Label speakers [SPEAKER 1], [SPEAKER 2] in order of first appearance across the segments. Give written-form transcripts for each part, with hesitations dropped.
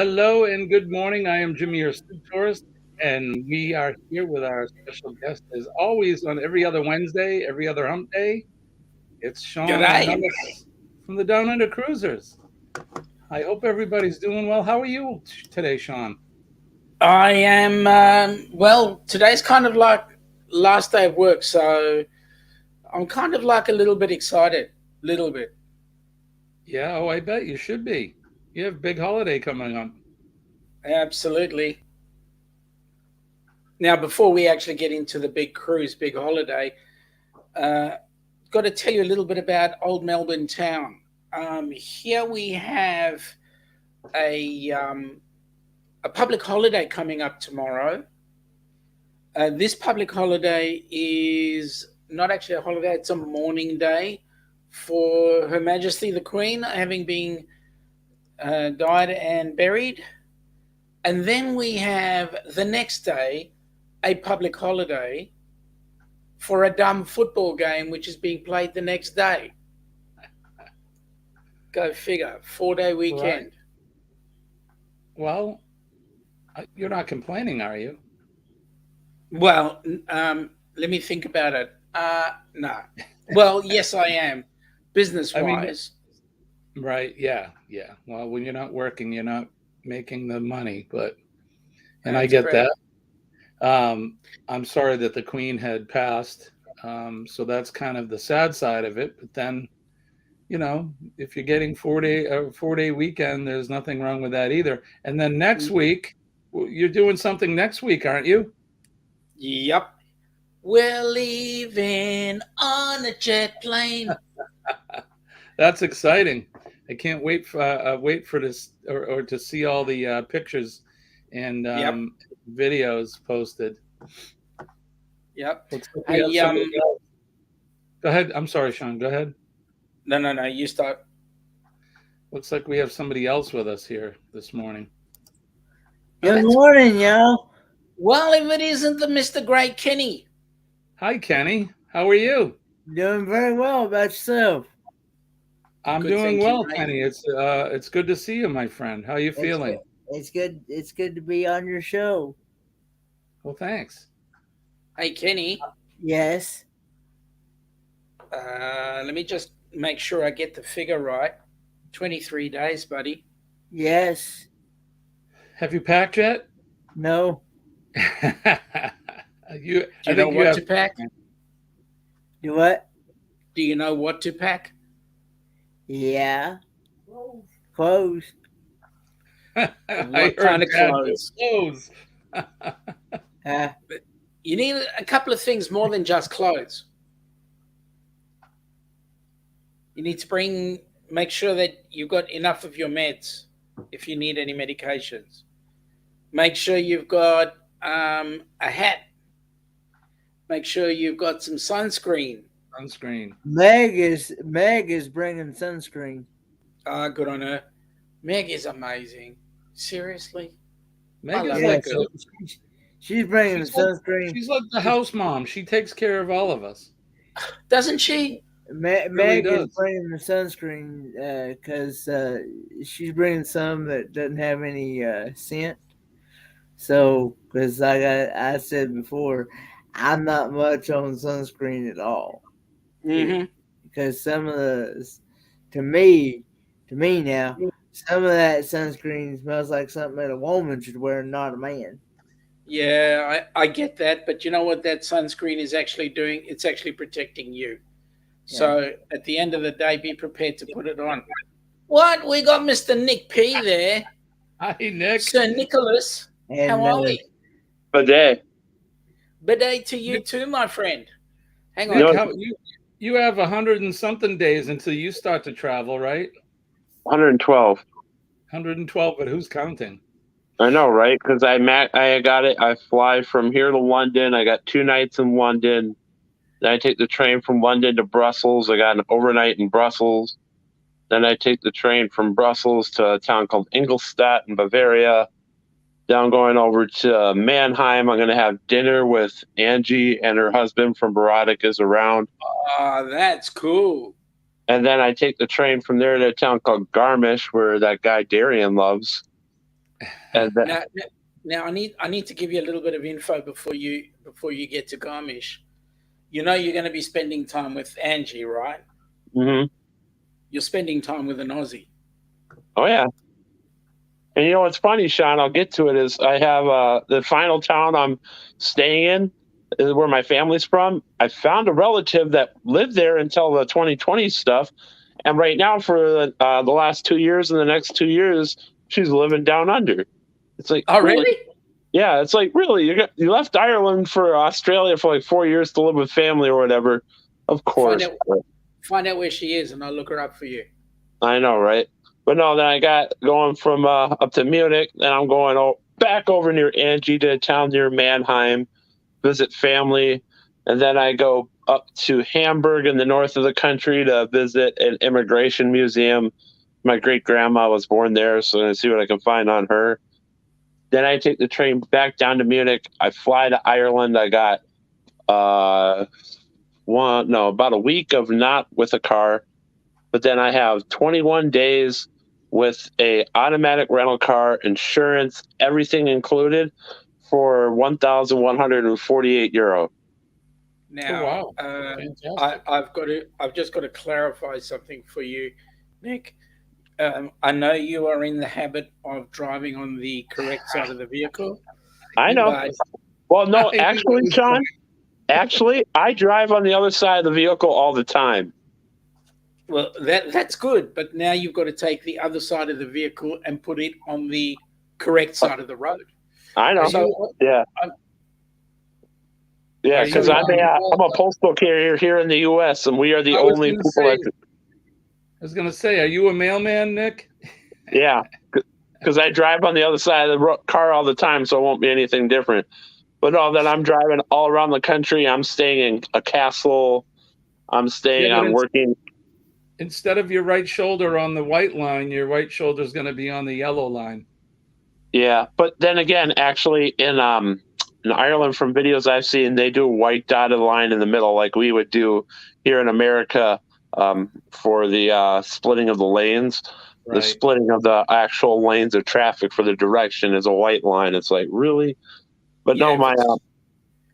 [SPEAKER 1] hello and good morning. I am Jimmy, your Street Tourist, and we are here with our special guest, as always, on every other Wednesday, every other Hump Day. It's Shaun and
[SPEAKER 2] G'day.
[SPEAKER 1] Ellis from the Downunder Cruisers. I hope everybody's doing well. How are you today, Shaun?
[SPEAKER 2] I am, well, today's kind of like last day of work, so I'm kind of like a little bit excited. Little bit.
[SPEAKER 1] Yeah, oh, I bet you should be. You have a big holiday coming up.
[SPEAKER 2] Absolutely. Now, before we actually get into the big cruise, big holiday, uh, got to tell you a little bit about Old Melbourne Town. Here we have a, um, a public holiday coming up tomorrow. This public holiday is not actually a holiday, it's a mourning day for Her Majesty the Queen, having been died and buried. And then we have the next day a public holiday for a dumb football game, which is being played the next day. Go figure, 4 day
[SPEAKER 1] Right.
[SPEAKER 2] weekend.
[SPEAKER 1] Well, you're not complaining, are you?
[SPEAKER 2] Well, let me think about it. No. Well, yes, I am, business
[SPEAKER 1] I mean,
[SPEAKER 2] wise.
[SPEAKER 1] right, yeah, yeah. Well, when you're not working, you're not making the money, and I
[SPEAKER 2] That's
[SPEAKER 1] get that.
[SPEAKER 2] correct.
[SPEAKER 1] I'm sorry that the Queen had passed. So that's kind of the sad side of it. But then, if you're getting 4 day weekend, there's nothing wrong with that either. And then next week, you're doing something next week, aren't you?
[SPEAKER 2] Yep. We're leaving on a jet plane.
[SPEAKER 1] That's exciting. I can't wait for this or to see all the pictures and
[SPEAKER 2] Yep.
[SPEAKER 1] videos posted.
[SPEAKER 2] Yep.
[SPEAKER 1] Looks like we have
[SPEAKER 2] Hey,
[SPEAKER 1] somebody else. Go ahead. I'm sorry, Shaun. Go ahead.
[SPEAKER 2] no, no, no. You start.
[SPEAKER 1] Looks like we have somebody else with us here this morning.
[SPEAKER 2] Oh,
[SPEAKER 3] Good
[SPEAKER 2] that's
[SPEAKER 3] morning, y'all.
[SPEAKER 2] well. If it isn't the Mr. Great Kenny.
[SPEAKER 1] Hi, Kenny. How are you?
[SPEAKER 3] Doing very well about yourself.
[SPEAKER 1] I'm
[SPEAKER 2] Good,
[SPEAKER 1] doing
[SPEAKER 2] thank you,
[SPEAKER 1] well,
[SPEAKER 2] mate.
[SPEAKER 1] Kenny. It's good to see you, my friend. How are you
[SPEAKER 3] It's good.
[SPEAKER 1] feeling?
[SPEAKER 3] It's good. It's good to be on your show.
[SPEAKER 1] Well, thanks.
[SPEAKER 2] Hey, Kenny.
[SPEAKER 3] Yes.
[SPEAKER 2] Let me just make sure I get the figure right. 23 days, buddy.
[SPEAKER 3] Yes.
[SPEAKER 1] Have you packed yet?
[SPEAKER 3] No.
[SPEAKER 1] you,
[SPEAKER 2] Do
[SPEAKER 1] I
[SPEAKER 2] you know
[SPEAKER 1] think you
[SPEAKER 2] what
[SPEAKER 1] have.
[SPEAKER 2] to pack?
[SPEAKER 3] Do what?
[SPEAKER 2] Do you know what to pack?
[SPEAKER 3] Yeah. Clothes.
[SPEAKER 1] I
[SPEAKER 2] What
[SPEAKER 1] heard
[SPEAKER 2] kind of
[SPEAKER 1] Dad go
[SPEAKER 2] clothes?
[SPEAKER 1] clothes.
[SPEAKER 3] Uh,
[SPEAKER 2] You need a couple of things more than just clothes. You need to make sure that you've got enough of your meds if you need any medications. Make sure you've got a hat. Make sure you've got some sunscreen.
[SPEAKER 1] Sunscreen.
[SPEAKER 3] Meg is bringing sunscreen.
[SPEAKER 2] Ah, good on her. Meg is amazing. Seriously, I
[SPEAKER 1] Meg is
[SPEAKER 2] love that
[SPEAKER 1] like
[SPEAKER 3] Yes.
[SPEAKER 2] girl.
[SPEAKER 3] She's bringing
[SPEAKER 1] she's like
[SPEAKER 3] sunscreen.
[SPEAKER 1] she's like the house mom. She takes care of all of us.
[SPEAKER 2] Doesn't she?
[SPEAKER 1] Really
[SPEAKER 3] Meg is
[SPEAKER 1] does.
[SPEAKER 3] bringing the sunscreen because she's bringing some that doesn't have any scent. So, because I said before, I'm not much on sunscreen at all.
[SPEAKER 2] Mm-hmm.
[SPEAKER 3] Because some of the, to me, to me now, some of that sunscreen smells like something that a woman should wear, not a man.
[SPEAKER 2] Yeah, I get that, but you know what that sunscreen is actually doing? It's actually protecting you.
[SPEAKER 3] Yeah.
[SPEAKER 2] So at the end of the day, be prepared to put it on. What? We got Mr. Nick P there.
[SPEAKER 1] Hi, Nick.
[SPEAKER 2] Sir Nicholas, how
[SPEAKER 3] And
[SPEAKER 2] are we?
[SPEAKER 4] Bidet.
[SPEAKER 2] Bidet to you too, my friend. Hang
[SPEAKER 1] Nick,
[SPEAKER 2] on.
[SPEAKER 4] No,
[SPEAKER 1] how you have 100 and something days until you start to travel, right?
[SPEAKER 4] 112.
[SPEAKER 1] 112, but who's counting?
[SPEAKER 4] I know, right? Because I got it. I fly from here to London. I got 2 nights in London. Then I take the train from London to Brussels. I got an overnight in Brussels. Then I take the train from Brussels to a town called Ingolstadt in Bavaria. Then I'm going over to Mannheim. I'm going to have dinner with Angie and her husband from Barotic is around.
[SPEAKER 2] Ah, that's cool.
[SPEAKER 4] And then I take the train from there to a town called Garmisch, where that guy Darian loves. And that,
[SPEAKER 2] Now I need to give you a little bit of info before you get to Garmisch. You know you're going to be spending time with Angie, right?
[SPEAKER 4] hmm
[SPEAKER 2] You're spending time with an Aussie.
[SPEAKER 4] Oh yeah. And you know what's funny, Shaun? I'll get to it. Is I have the final town I'm staying in is where my family's from. I found a relative that lived there until the 2020 stuff, and right now for the last 2 years and the next 2 years, she's living down under. It's like
[SPEAKER 2] Oh,
[SPEAKER 4] really,
[SPEAKER 2] really?
[SPEAKER 4] yeah. It's like really, you left Ireland for Australia for like 4 years to live with family or whatever. Of
[SPEAKER 2] Find
[SPEAKER 4] course,
[SPEAKER 2] out find out where she is, and I'll look her up for you.
[SPEAKER 4] I know, right? But no, then I got going from up to Munich, then I'm going back over near Angie to a town near Mannheim, visit family, and then I go up to Hamburg in the north of the country to visit an immigration museum. My great grandma was born there, so I'm gonna see what I can find on her. Then I take the train back down to Munich. I fly to Ireland. I got uh about a week of not with a car, but then I have 21 days with a automatic rental car, insurance, everything included for 1,148 euro.
[SPEAKER 1] Oh
[SPEAKER 2] Now,
[SPEAKER 1] wow, fantastic.
[SPEAKER 2] I've just got to clarify something for you, Nick. I know you are in the habit of driving on the correct side of the vehicle,
[SPEAKER 4] I know.
[SPEAKER 2] but
[SPEAKER 4] Well, no,
[SPEAKER 1] I knew
[SPEAKER 4] actually,
[SPEAKER 1] that was
[SPEAKER 4] Shaun, actually, I drive on the other side of the vehicle all the time.
[SPEAKER 2] well, that's good. But now you've got to take the other side of the vehicle and put it on the correct side of the road.
[SPEAKER 4] I know.
[SPEAKER 1] Are you
[SPEAKER 2] So,
[SPEAKER 4] Yeah.
[SPEAKER 2] I'm,
[SPEAKER 4] Yeah,
[SPEAKER 1] are
[SPEAKER 4] because
[SPEAKER 1] you
[SPEAKER 4] I'm a postal carrier here in the U.S. and we are the
[SPEAKER 1] I was
[SPEAKER 4] only
[SPEAKER 1] gonna
[SPEAKER 4] people
[SPEAKER 1] say
[SPEAKER 4] that.
[SPEAKER 1] are you a mailman, Nick?
[SPEAKER 4] Yeah, because I drive on the other side of the car all the time, so it won't be anything different. But no, that I'm driving all around the country. I'm staying in a castle.
[SPEAKER 1] Yeah, but
[SPEAKER 4] I'm working.
[SPEAKER 1] instead of your right shoulder on the white line, your right shoulder is going to be on the yellow line.
[SPEAKER 4] Yeah, but then again, actually, in Ireland, from videos I've seen, they do a white dotted line in the middle, like we would do here in America for the splitting of the lanes. The
[SPEAKER 1] Right.
[SPEAKER 4] splitting of the actual lanes of traffic for the direction is a white line. It's like really, but
[SPEAKER 2] yeah,
[SPEAKER 4] no, my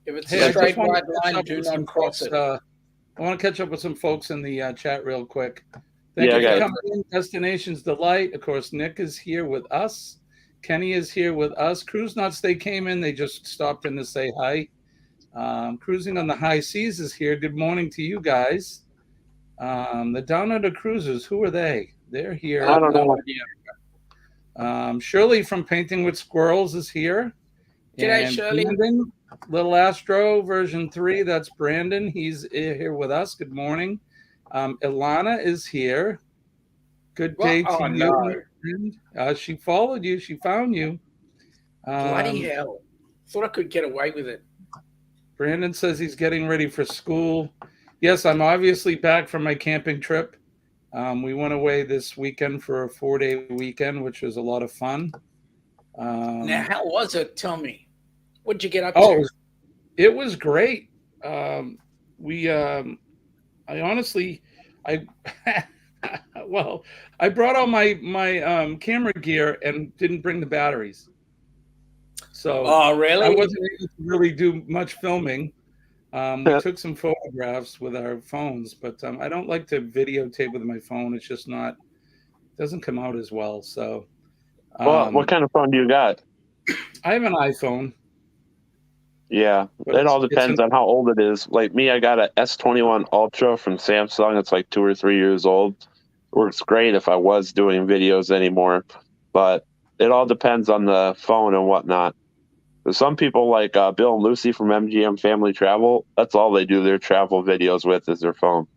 [SPEAKER 2] if it's a
[SPEAKER 1] Hey, I just
[SPEAKER 2] straight
[SPEAKER 1] want to
[SPEAKER 2] white
[SPEAKER 1] catch
[SPEAKER 2] line,
[SPEAKER 1] up
[SPEAKER 2] do
[SPEAKER 1] with
[SPEAKER 2] not
[SPEAKER 1] some
[SPEAKER 2] cross
[SPEAKER 1] folks.
[SPEAKER 2] it.
[SPEAKER 1] I want to catch up with some folks in the chat real quick. Thank
[SPEAKER 4] yeah,
[SPEAKER 1] you
[SPEAKER 4] I
[SPEAKER 1] for
[SPEAKER 4] got
[SPEAKER 1] coming in. Destinations Delight. Of course, Nick is here with us. Kenny is here with us. Cruise Nuts, they came in. They just stopped in to say hi. Cruising on the High Seas is here. Good morning to you guys. The Downunder Cruisers, who are they? They're
[SPEAKER 2] I
[SPEAKER 1] here.
[SPEAKER 4] I
[SPEAKER 2] have
[SPEAKER 4] don't
[SPEAKER 2] no
[SPEAKER 4] know.
[SPEAKER 2] idea.
[SPEAKER 1] Shirley from Painting with Squirrels is here.
[SPEAKER 2] G'day,
[SPEAKER 1] And
[SPEAKER 2] Shirley.
[SPEAKER 1] Brandon, Little Astro version 3, that's Brandon. He's here with us. Good morning. Ilana is here. Good
[SPEAKER 2] What?
[SPEAKER 1] day to
[SPEAKER 2] Oh
[SPEAKER 1] you,
[SPEAKER 2] no!
[SPEAKER 1] my friend. She followed you. She found you.
[SPEAKER 2] Bloody hell! Thought I could get away with it.
[SPEAKER 1] Brandon says he's getting ready for school. Yes, I'm obviously back from my camping trip. We went away this weekend for a 4-day weekend, which was a lot of fun.
[SPEAKER 2] Now, how was it? Tell me. What'd you get up
[SPEAKER 1] Oh,
[SPEAKER 2] to?
[SPEAKER 1] it was great. We, I honestly, I, well, I brought all my camera gear and didn't bring the batteries, so
[SPEAKER 2] Oh,
[SPEAKER 1] I
[SPEAKER 2] really?
[SPEAKER 1] wasn't able to really do much filming. We took some photographs with our phones, but I don't like to videotape with my phone. It's just not, it doesn't come out as well. So
[SPEAKER 4] Well, what kind of phone do you got?
[SPEAKER 1] I have an iPhone,
[SPEAKER 4] Yeah,
[SPEAKER 1] but
[SPEAKER 4] it all
[SPEAKER 1] it's an
[SPEAKER 4] depends on how old it is. Like me, I got a S21 Ultra from Samsung. It's like 2 or 3 years old. Works great if I was doing videos anymore, but it all depends on the phone and whatnot. There's some people like Bill and Lucy from MGM Family Travel. That's all they do their travel videos with is their phone.
[SPEAKER 1] I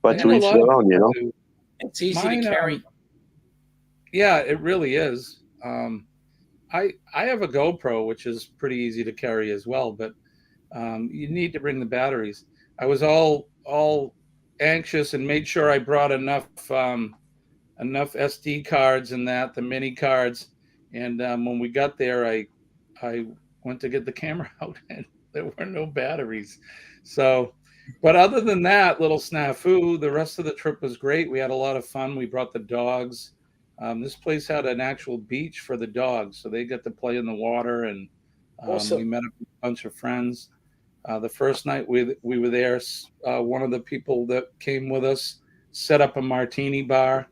[SPEAKER 4] But
[SPEAKER 1] have
[SPEAKER 4] to
[SPEAKER 1] a
[SPEAKER 4] each
[SPEAKER 1] lot
[SPEAKER 4] their
[SPEAKER 1] of
[SPEAKER 4] own, you
[SPEAKER 1] people
[SPEAKER 4] know.
[SPEAKER 1] who
[SPEAKER 2] It's easy
[SPEAKER 1] mine.
[SPEAKER 2] to carry.
[SPEAKER 1] Yeah, it really is. I have a GoPro, which is pretty easy to carry as well, but you need to bring the batteries. I was all anxious and made sure I brought enough SD cards and the mini cards. And when we got there, I went to get the camera out, and there were no batteries. So, but other than that little snafu, the rest of the trip was great. We had a lot of fun. We brought the dogs. This place had an actual beach for the dogs, so they get to play in the water, and we
[SPEAKER 2] Awesome.
[SPEAKER 1] met a bunch of friends. The first night we were there, one of the people that came with us set up a martini bar,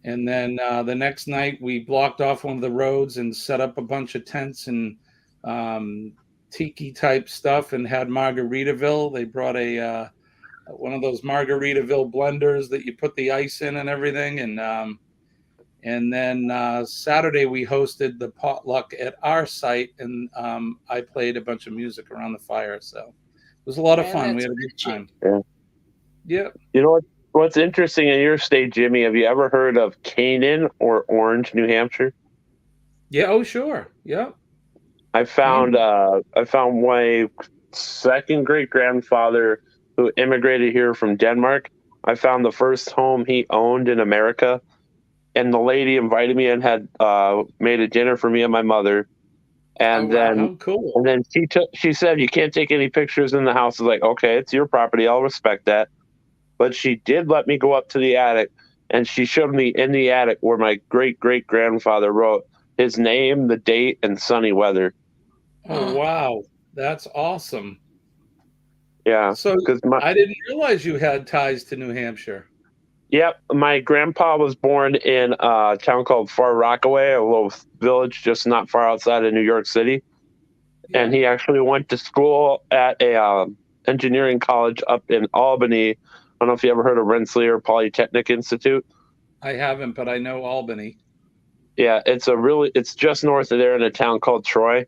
[SPEAKER 1] and then the next night we blocked off one of the roads and set up a bunch of tents and um, tiki type stuff and had Margaritaville. They brought a one of those Margaritaville blenders that you put the ice in and everything, and then Saturday we hosted the potluck at our site, and I played a bunch of music around the fire. So it was a lot of
[SPEAKER 2] Man,
[SPEAKER 1] fun. We
[SPEAKER 2] that's
[SPEAKER 1] had a good
[SPEAKER 2] magic.
[SPEAKER 1] time.
[SPEAKER 4] Yeah.
[SPEAKER 1] Yep.
[SPEAKER 4] You know what's interesting in your state, Jimmy? Have you ever heard of Canaan or Orange, New Hampshire?
[SPEAKER 1] Yeah. Oh, sure. Yep.
[SPEAKER 4] I found my second great grandfather who immigrated here from Denmark. I found the first home he owned in America, and the lady invited me and had made a dinner for me and my mother.
[SPEAKER 2] Oh,
[SPEAKER 4] And
[SPEAKER 2] wow.
[SPEAKER 4] then
[SPEAKER 1] How cool.
[SPEAKER 4] she said you can't take any pictures in the house. I was like, okay, it's your property, I'll respect that. But she did let me go up to the attic, and she showed me in the attic where my great great grandfather wrote his name, the date, and sunny weather.
[SPEAKER 1] Oh, wow. That's awesome.
[SPEAKER 4] Yeah,
[SPEAKER 1] So
[SPEAKER 4] because my
[SPEAKER 1] I didn't realize you had ties to New Hampshire.
[SPEAKER 4] yep, my grandpa was born in a town called Far Rockaway, a little village just not far outside of New York City, and
[SPEAKER 1] Yeah.
[SPEAKER 4] he actually went to school at a engineering college up in Albany. I don't know if you ever heard of Rensselaer Polytechnic Institute.
[SPEAKER 1] I haven't, but I know Albany.
[SPEAKER 4] Yeah, it's just north of there in a town called Troy.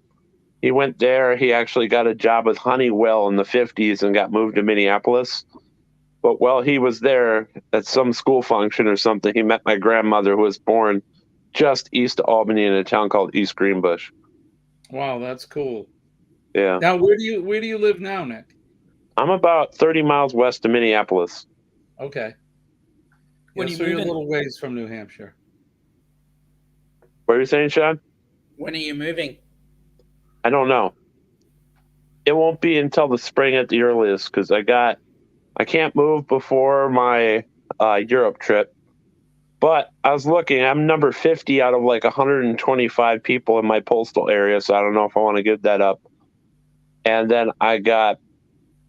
[SPEAKER 4] He went there. He actually got a job with Honeywell in the 50s and got moved to Minneapolis. But while he was there at some school function or something, he met my grandmother, who was born just east of Albany in a town called East Greenbush.
[SPEAKER 1] Wow, that's cool.
[SPEAKER 4] Yeah.
[SPEAKER 1] Now, where do you live now, Nick?
[SPEAKER 4] I'm about 30 miles west of Minneapolis.
[SPEAKER 1] Okay.
[SPEAKER 2] When
[SPEAKER 1] Yeah,
[SPEAKER 2] are you
[SPEAKER 1] so you're a
[SPEAKER 2] moving?
[SPEAKER 1] little ways from New Hampshire.
[SPEAKER 4] What are you saying, Sean?
[SPEAKER 2] When are you moving?
[SPEAKER 4] I don't know. It won't be until the spring at the earliest because I can't move before my Europe trip. But I was looking, I'm number 50 out of like 125 people in my postal area, so I don't know if I want to give that up. And then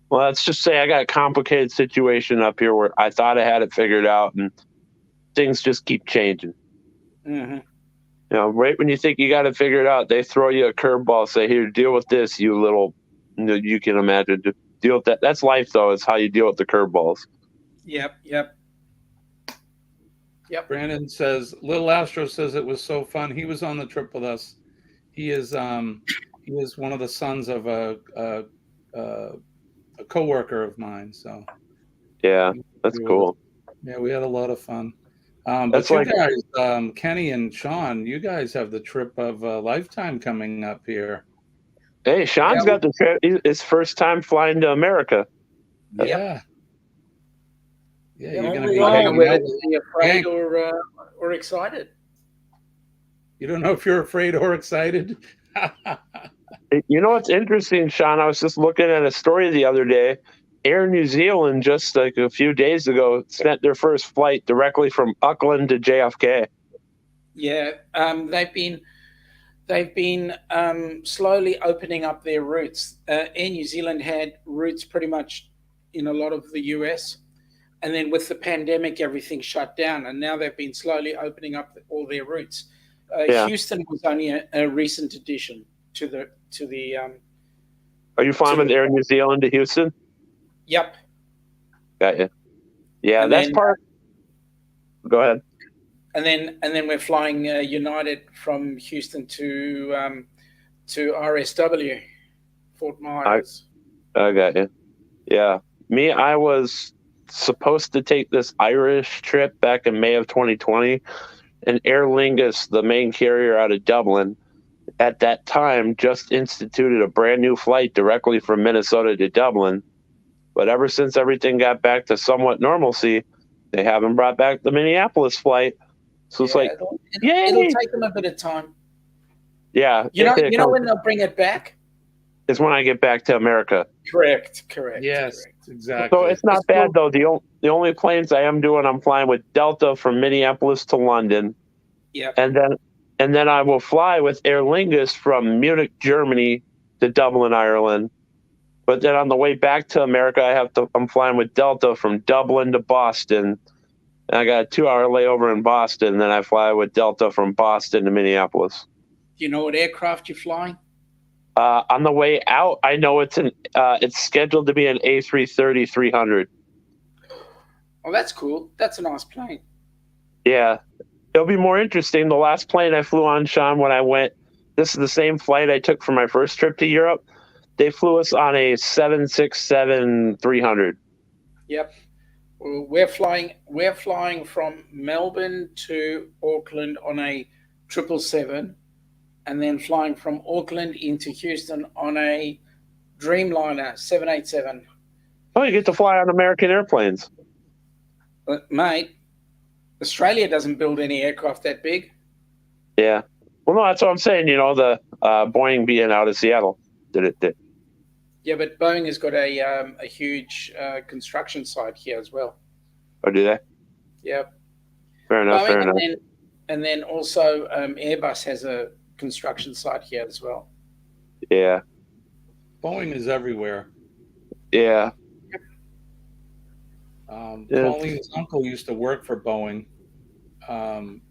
[SPEAKER 4] let's just say I got a complicated situation up here where I thought I had it figured out, and things just keep changing.
[SPEAKER 2] Mm-hmm.
[SPEAKER 4] You know, right when you think you got it figured out, they throw you a curveball, say, "Here, deal with this, you little." You can imagine. Just deal with that. That's life, though. It's how you deal with the curveballs.
[SPEAKER 2] Yep. Yep. Yep.
[SPEAKER 1] Brandon says, Little Astro says it was so fun. He was on the trip with us. He is one of the sons of a coworker of mine. So
[SPEAKER 4] Yeah, that's cool.
[SPEAKER 1] yeah, we had a lot of fun. But
[SPEAKER 4] That's
[SPEAKER 1] you
[SPEAKER 4] like,
[SPEAKER 1] guys, Kenny and Shaun, you guys have the trip of a lifetime coming up here.
[SPEAKER 4] hey, Sean's got the trip. His first time flying to America.
[SPEAKER 1] Yeah.
[SPEAKER 2] Yep.
[SPEAKER 1] Yeah,
[SPEAKER 2] Yep.
[SPEAKER 1] you're going to
[SPEAKER 2] I
[SPEAKER 1] be
[SPEAKER 2] don't know
[SPEAKER 1] hanging
[SPEAKER 2] whether
[SPEAKER 1] out
[SPEAKER 2] to
[SPEAKER 1] with
[SPEAKER 2] be afraid
[SPEAKER 1] Hank.
[SPEAKER 2] or excited.
[SPEAKER 1] You don't know if you're afraid or excited.
[SPEAKER 4] You know what's interesting, Sean? I was just looking at a story the other day. Air New Zealand, just like a few days ago, sent their first flight directly from Auckland to JFK.
[SPEAKER 2] Yeah. They've been slowly opening up their routes. Air New Zealand had routes pretty much in a lot of the US, and then with the pandemic, everything shut down, and now they've been slowly opening up all their routes.
[SPEAKER 4] Yeah.
[SPEAKER 2] Houston was only a recent addition to the.
[SPEAKER 4] Are you flying with Air New Zealand to Houston?
[SPEAKER 2] Yep.
[SPEAKER 4] Got you. Yeah,
[SPEAKER 2] And
[SPEAKER 4] that's
[SPEAKER 2] then-
[SPEAKER 4] part. Go ahead.
[SPEAKER 2] And then we're flying United from Houston to RSW, Fort Myers.
[SPEAKER 4] I got you. Yeah. Me, I was supposed to take this Irish trip back in May of 2020, and Aer Lingus, the main carrier out of Dublin, at that time just instituted a brand new flight directly from Minnesota to Dublin. But ever since everything got back to somewhat normalcy, they haven't brought back the Minneapolis flight. So it's like,
[SPEAKER 2] it'll take them a bit of time.
[SPEAKER 4] yeah.
[SPEAKER 2] You know when they'll bring it back?
[SPEAKER 4] It's when I get back to America.
[SPEAKER 2] Correct.
[SPEAKER 1] Yes,
[SPEAKER 2] correct.
[SPEAKER 1] exactly.
[SPEAKER 4] So it's not bad, though. The only planes I am doing, I'm flying with Delta from Minneapolis to London.
[SPEAKER 2] Yep.
[SPEAKER 4] and then I will fly with Aer Lingus from Munich, Germany to Dublin, Ireland. But then on the way back to America, I'm flying with Delta from Dublin to Boston. And I got a 2-hour layover in Boston. Then I fly with Delta from Boston to Minneapolis.
[SPEAKER 2] Do you know what aircraft you're flying?
[SPEAKER 4] On the way out, I know it's scheduled to be an A330-300.
[SPEAKER 2] Oh, that's cool. That's a nice plane.
[SPEAKER 4] Yeah, it'll be more interesting. The last plane I flew on, Shaun, when I went, this is the same flight I took for my first trip to Europe. They flew us on a 767-300.
[SPEAKER 2] Yep. Well, we're flying from Melbourne to Auckland on a 777, and then flying from Auckland into Houston on a Dreamliner 787.
[SPEAKER 4] Oh, you get to fly on American airplanes.
[SPEAKER 2] But mate, Australia doesn't build any aircraft that big.
[SPEAKER 4] Yeah. Well, no, that's what I'm saying. The Boeing being out of Seattle did it.
[SPEAKER 2] Yeah, but Boeing has got a huge construction site here as well.
[SPEAKER 4] Or do they?
[SPEAKER 2] Yep.
[SPEAKER 4] Fair enough.
[SPEAKER 2] And then also Airbus has a construction site here as well.
[SPEAKER 4] Yeah.
[SPEAKER 1] Boeing is everywhere.
[SPEAKER 4] Yeah.
[SPEAKER 1] Pauline's uncle used to work for Boeing, and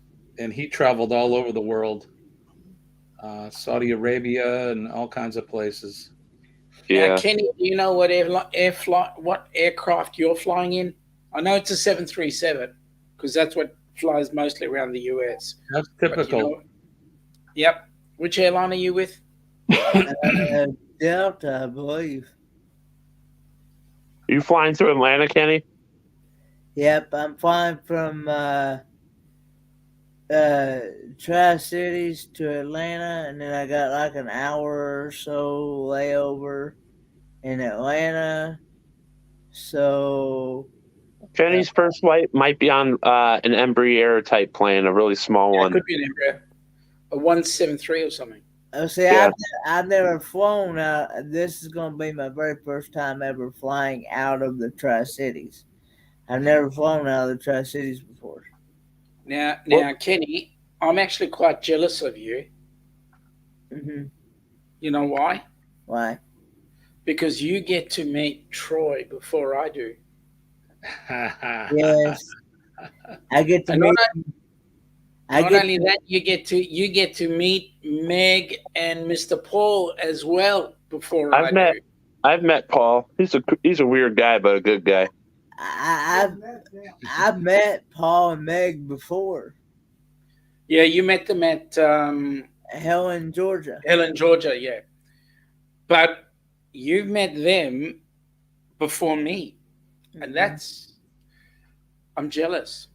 [SPEAKER 1] he traveled all over the world, Saudi Arabia and all kinds of places.
[SPEAKER 4] Yeah.
[SPEAKER 2] Now, Kenny, do you know what aircraft you're flying in? I know it's a 737 because that's what flies mostly around the US.
[SPEAKER 1] That's typical.
[SPEAKER 2] Yep. Which airline are you with?
[SPEAKER 3] Delta, I believe.
[SPEAKER 4] Are you flying through Atlanta, Kenny?
[SPEAKER 3] Yep, I'm flying from Tri-Cities to Atlanta, and then I got like an hour or so layover in Atlanta. So
[SPEAKER 4] Kenny's first flight might be on an Embraer type plane, a really small one.
[SPEAKER 2] It could be an Embraer, a 173 or something.
[SPEAKER 3] Oh, see, I've never flown out. This is going to be my very first time ever flying out of the Tri-Cities. I've never flown out of the Tri-Cities before.
[SPEAKER 2] Now, Kenny, I'm actually quite jealous of you.
[SPEAKER 3] Mm-hmm.
[SPEAKER 2] You know why?
[SPEAKER 3] Why?
[SPEAKER 2] Because you get to meet Troy before I do.
[SPEAKER 3] Yes, I get to meet.
[SPEAKER 2] Not only that, you get to meet Meg and Mr. Paul as well before I do.
[SPEAKER 4] I've met Paul. He's a weird guy, but a good guy.
[SPEAKER 3] I've met Paul and Meg before.
[SPEAKER 2] Yeah, you met them at
[SPEAKER 3] Helen, Georgia.
[SPEAKER 2] Yeah. But you've met them before me, and I'm jealous.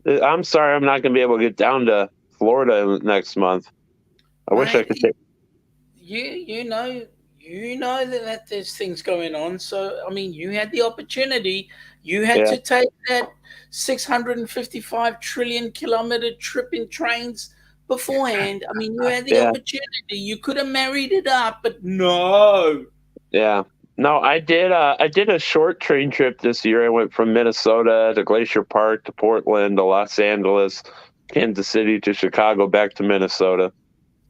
[SPEAKER 4] I'm sorry, I'm not going to be able to get down to Florida next month. I wish I could take.
[SPEAKER 2] You know that there's things going on. So I mean, you had the opportunity. You had to take that 655 trillion kilometer trip in trains beforehand. I mean, you had the opportunity. You could have married it up, but no.
[SPEAKER 4] Yeah. No, I did a short train trip this year. I went from Minnesota to Glacier Park to Portland to Los Angeles, Kansas City to Chicago, back to Minnesota.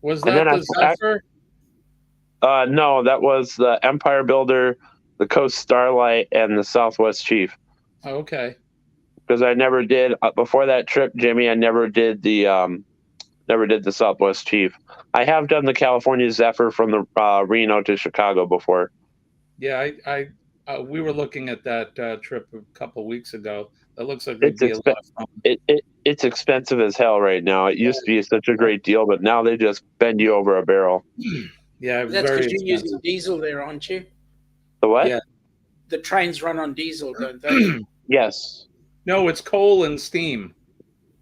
[SPEAKER 1] Was that the Zephyr?
[SPEAKER 4] No, that was the Empire Builder, the Coast Starlight, and the Southwest Chief.
[SPEAKER 1] Okay.
[SPEAKER 4] Because I never did before that trip, Jimmy. I never did the Southwest Chief. I have done the California Zephyr from the Reno to Chicago before.
[SPEAKER 1] Yeah, we were looking at that trip a couple of weeks ago. That looks like it'd be a lot of fun.
[SPEAKER 4] It's expensive as hell right now. It used to be such a great deal, but now they just bend you over a barrel.
[SPEAKER 1] Yeah,
[SPEAKER 2] that's because you're using diesel there, aren't you?
[SPEAKER 4] The what?
[SPEAKER 1] Yeah.
[SPEAKER 2] The trains run on diesel, don't they?
[SPEAKER 4] Yes.
[SPEAKER 1] No, it's coal and steam.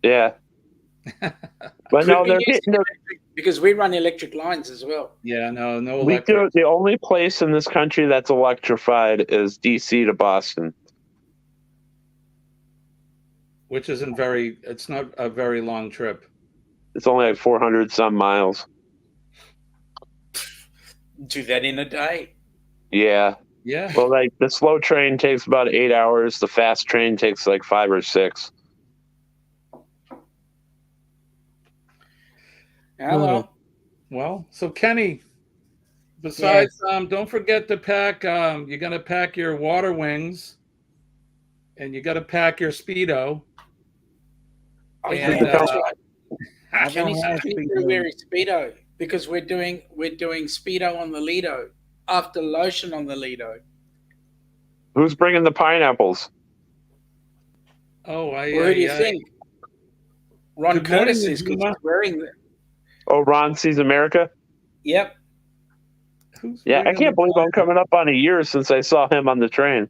[SPEAKER 4] Yeah. But no, they're
[SPEAKER 2] because we run electric lines as well.
[SPEAKER 1] Yeah, no electric.
[SPEAKER 4] We do. The only place in this country that's electrified is DC to Boston.
[SPEAKER 1] Which isn't it's not a very long trip.
[SPEAKER 4] It's only like 400 some miles.
[SPEAKER 2] Do that in a day.
[SPEAKER 4] Yeah.
[SPEAKER 1] Yeah.
[SPEAKER 4] Well, like the slow train takes about 8 hours. The fast train takes like 5 or 6.
[SPEAKER 2] Oh, well.
[SPEAKER 1] Well, so Kenny,
[SPEAKER 3] Yes.
[SPEAKER 1] besides, don't forget to pack. You're gonna pack your water wings, and you got to pack your speedo.
[SPEAKER 2] Oh,
[SPEAKER 1] And
[SPEAKER 2] yeah, that's right.
[SPEAKER 3] I don't
[SPEAKER 2] Kenny's
[SPEAKER 3] have Speedo.
[SPEAKER 2] wearing Speedo because we're doing Speedo on the Lido after lotion on the Lido.
[SPEAKER 4] Who's bringing the pineapples?
[SPEAKER 1] oh,
[SPEAKER 2] Well, who do you think? Ron
[SPEAKER 1] Good morning,
[SPEAKER 2] Curtis is because
[SPEAKER 1] Najuma.
[SPEAKER 2] he's wearing the.
[SPEAKER 4] Oh, Ron sees America.
[SPEAKER 2] Yep.
[SPEAKER 1] Who's
[SPEAKER 4] Yeah, I
[SPEAKER 1] bringing
[SPEAKER 4] can't
[SPEAKER 1] the
[SPEAKER 4] believe I'm coming up on a year since I saw him on the train.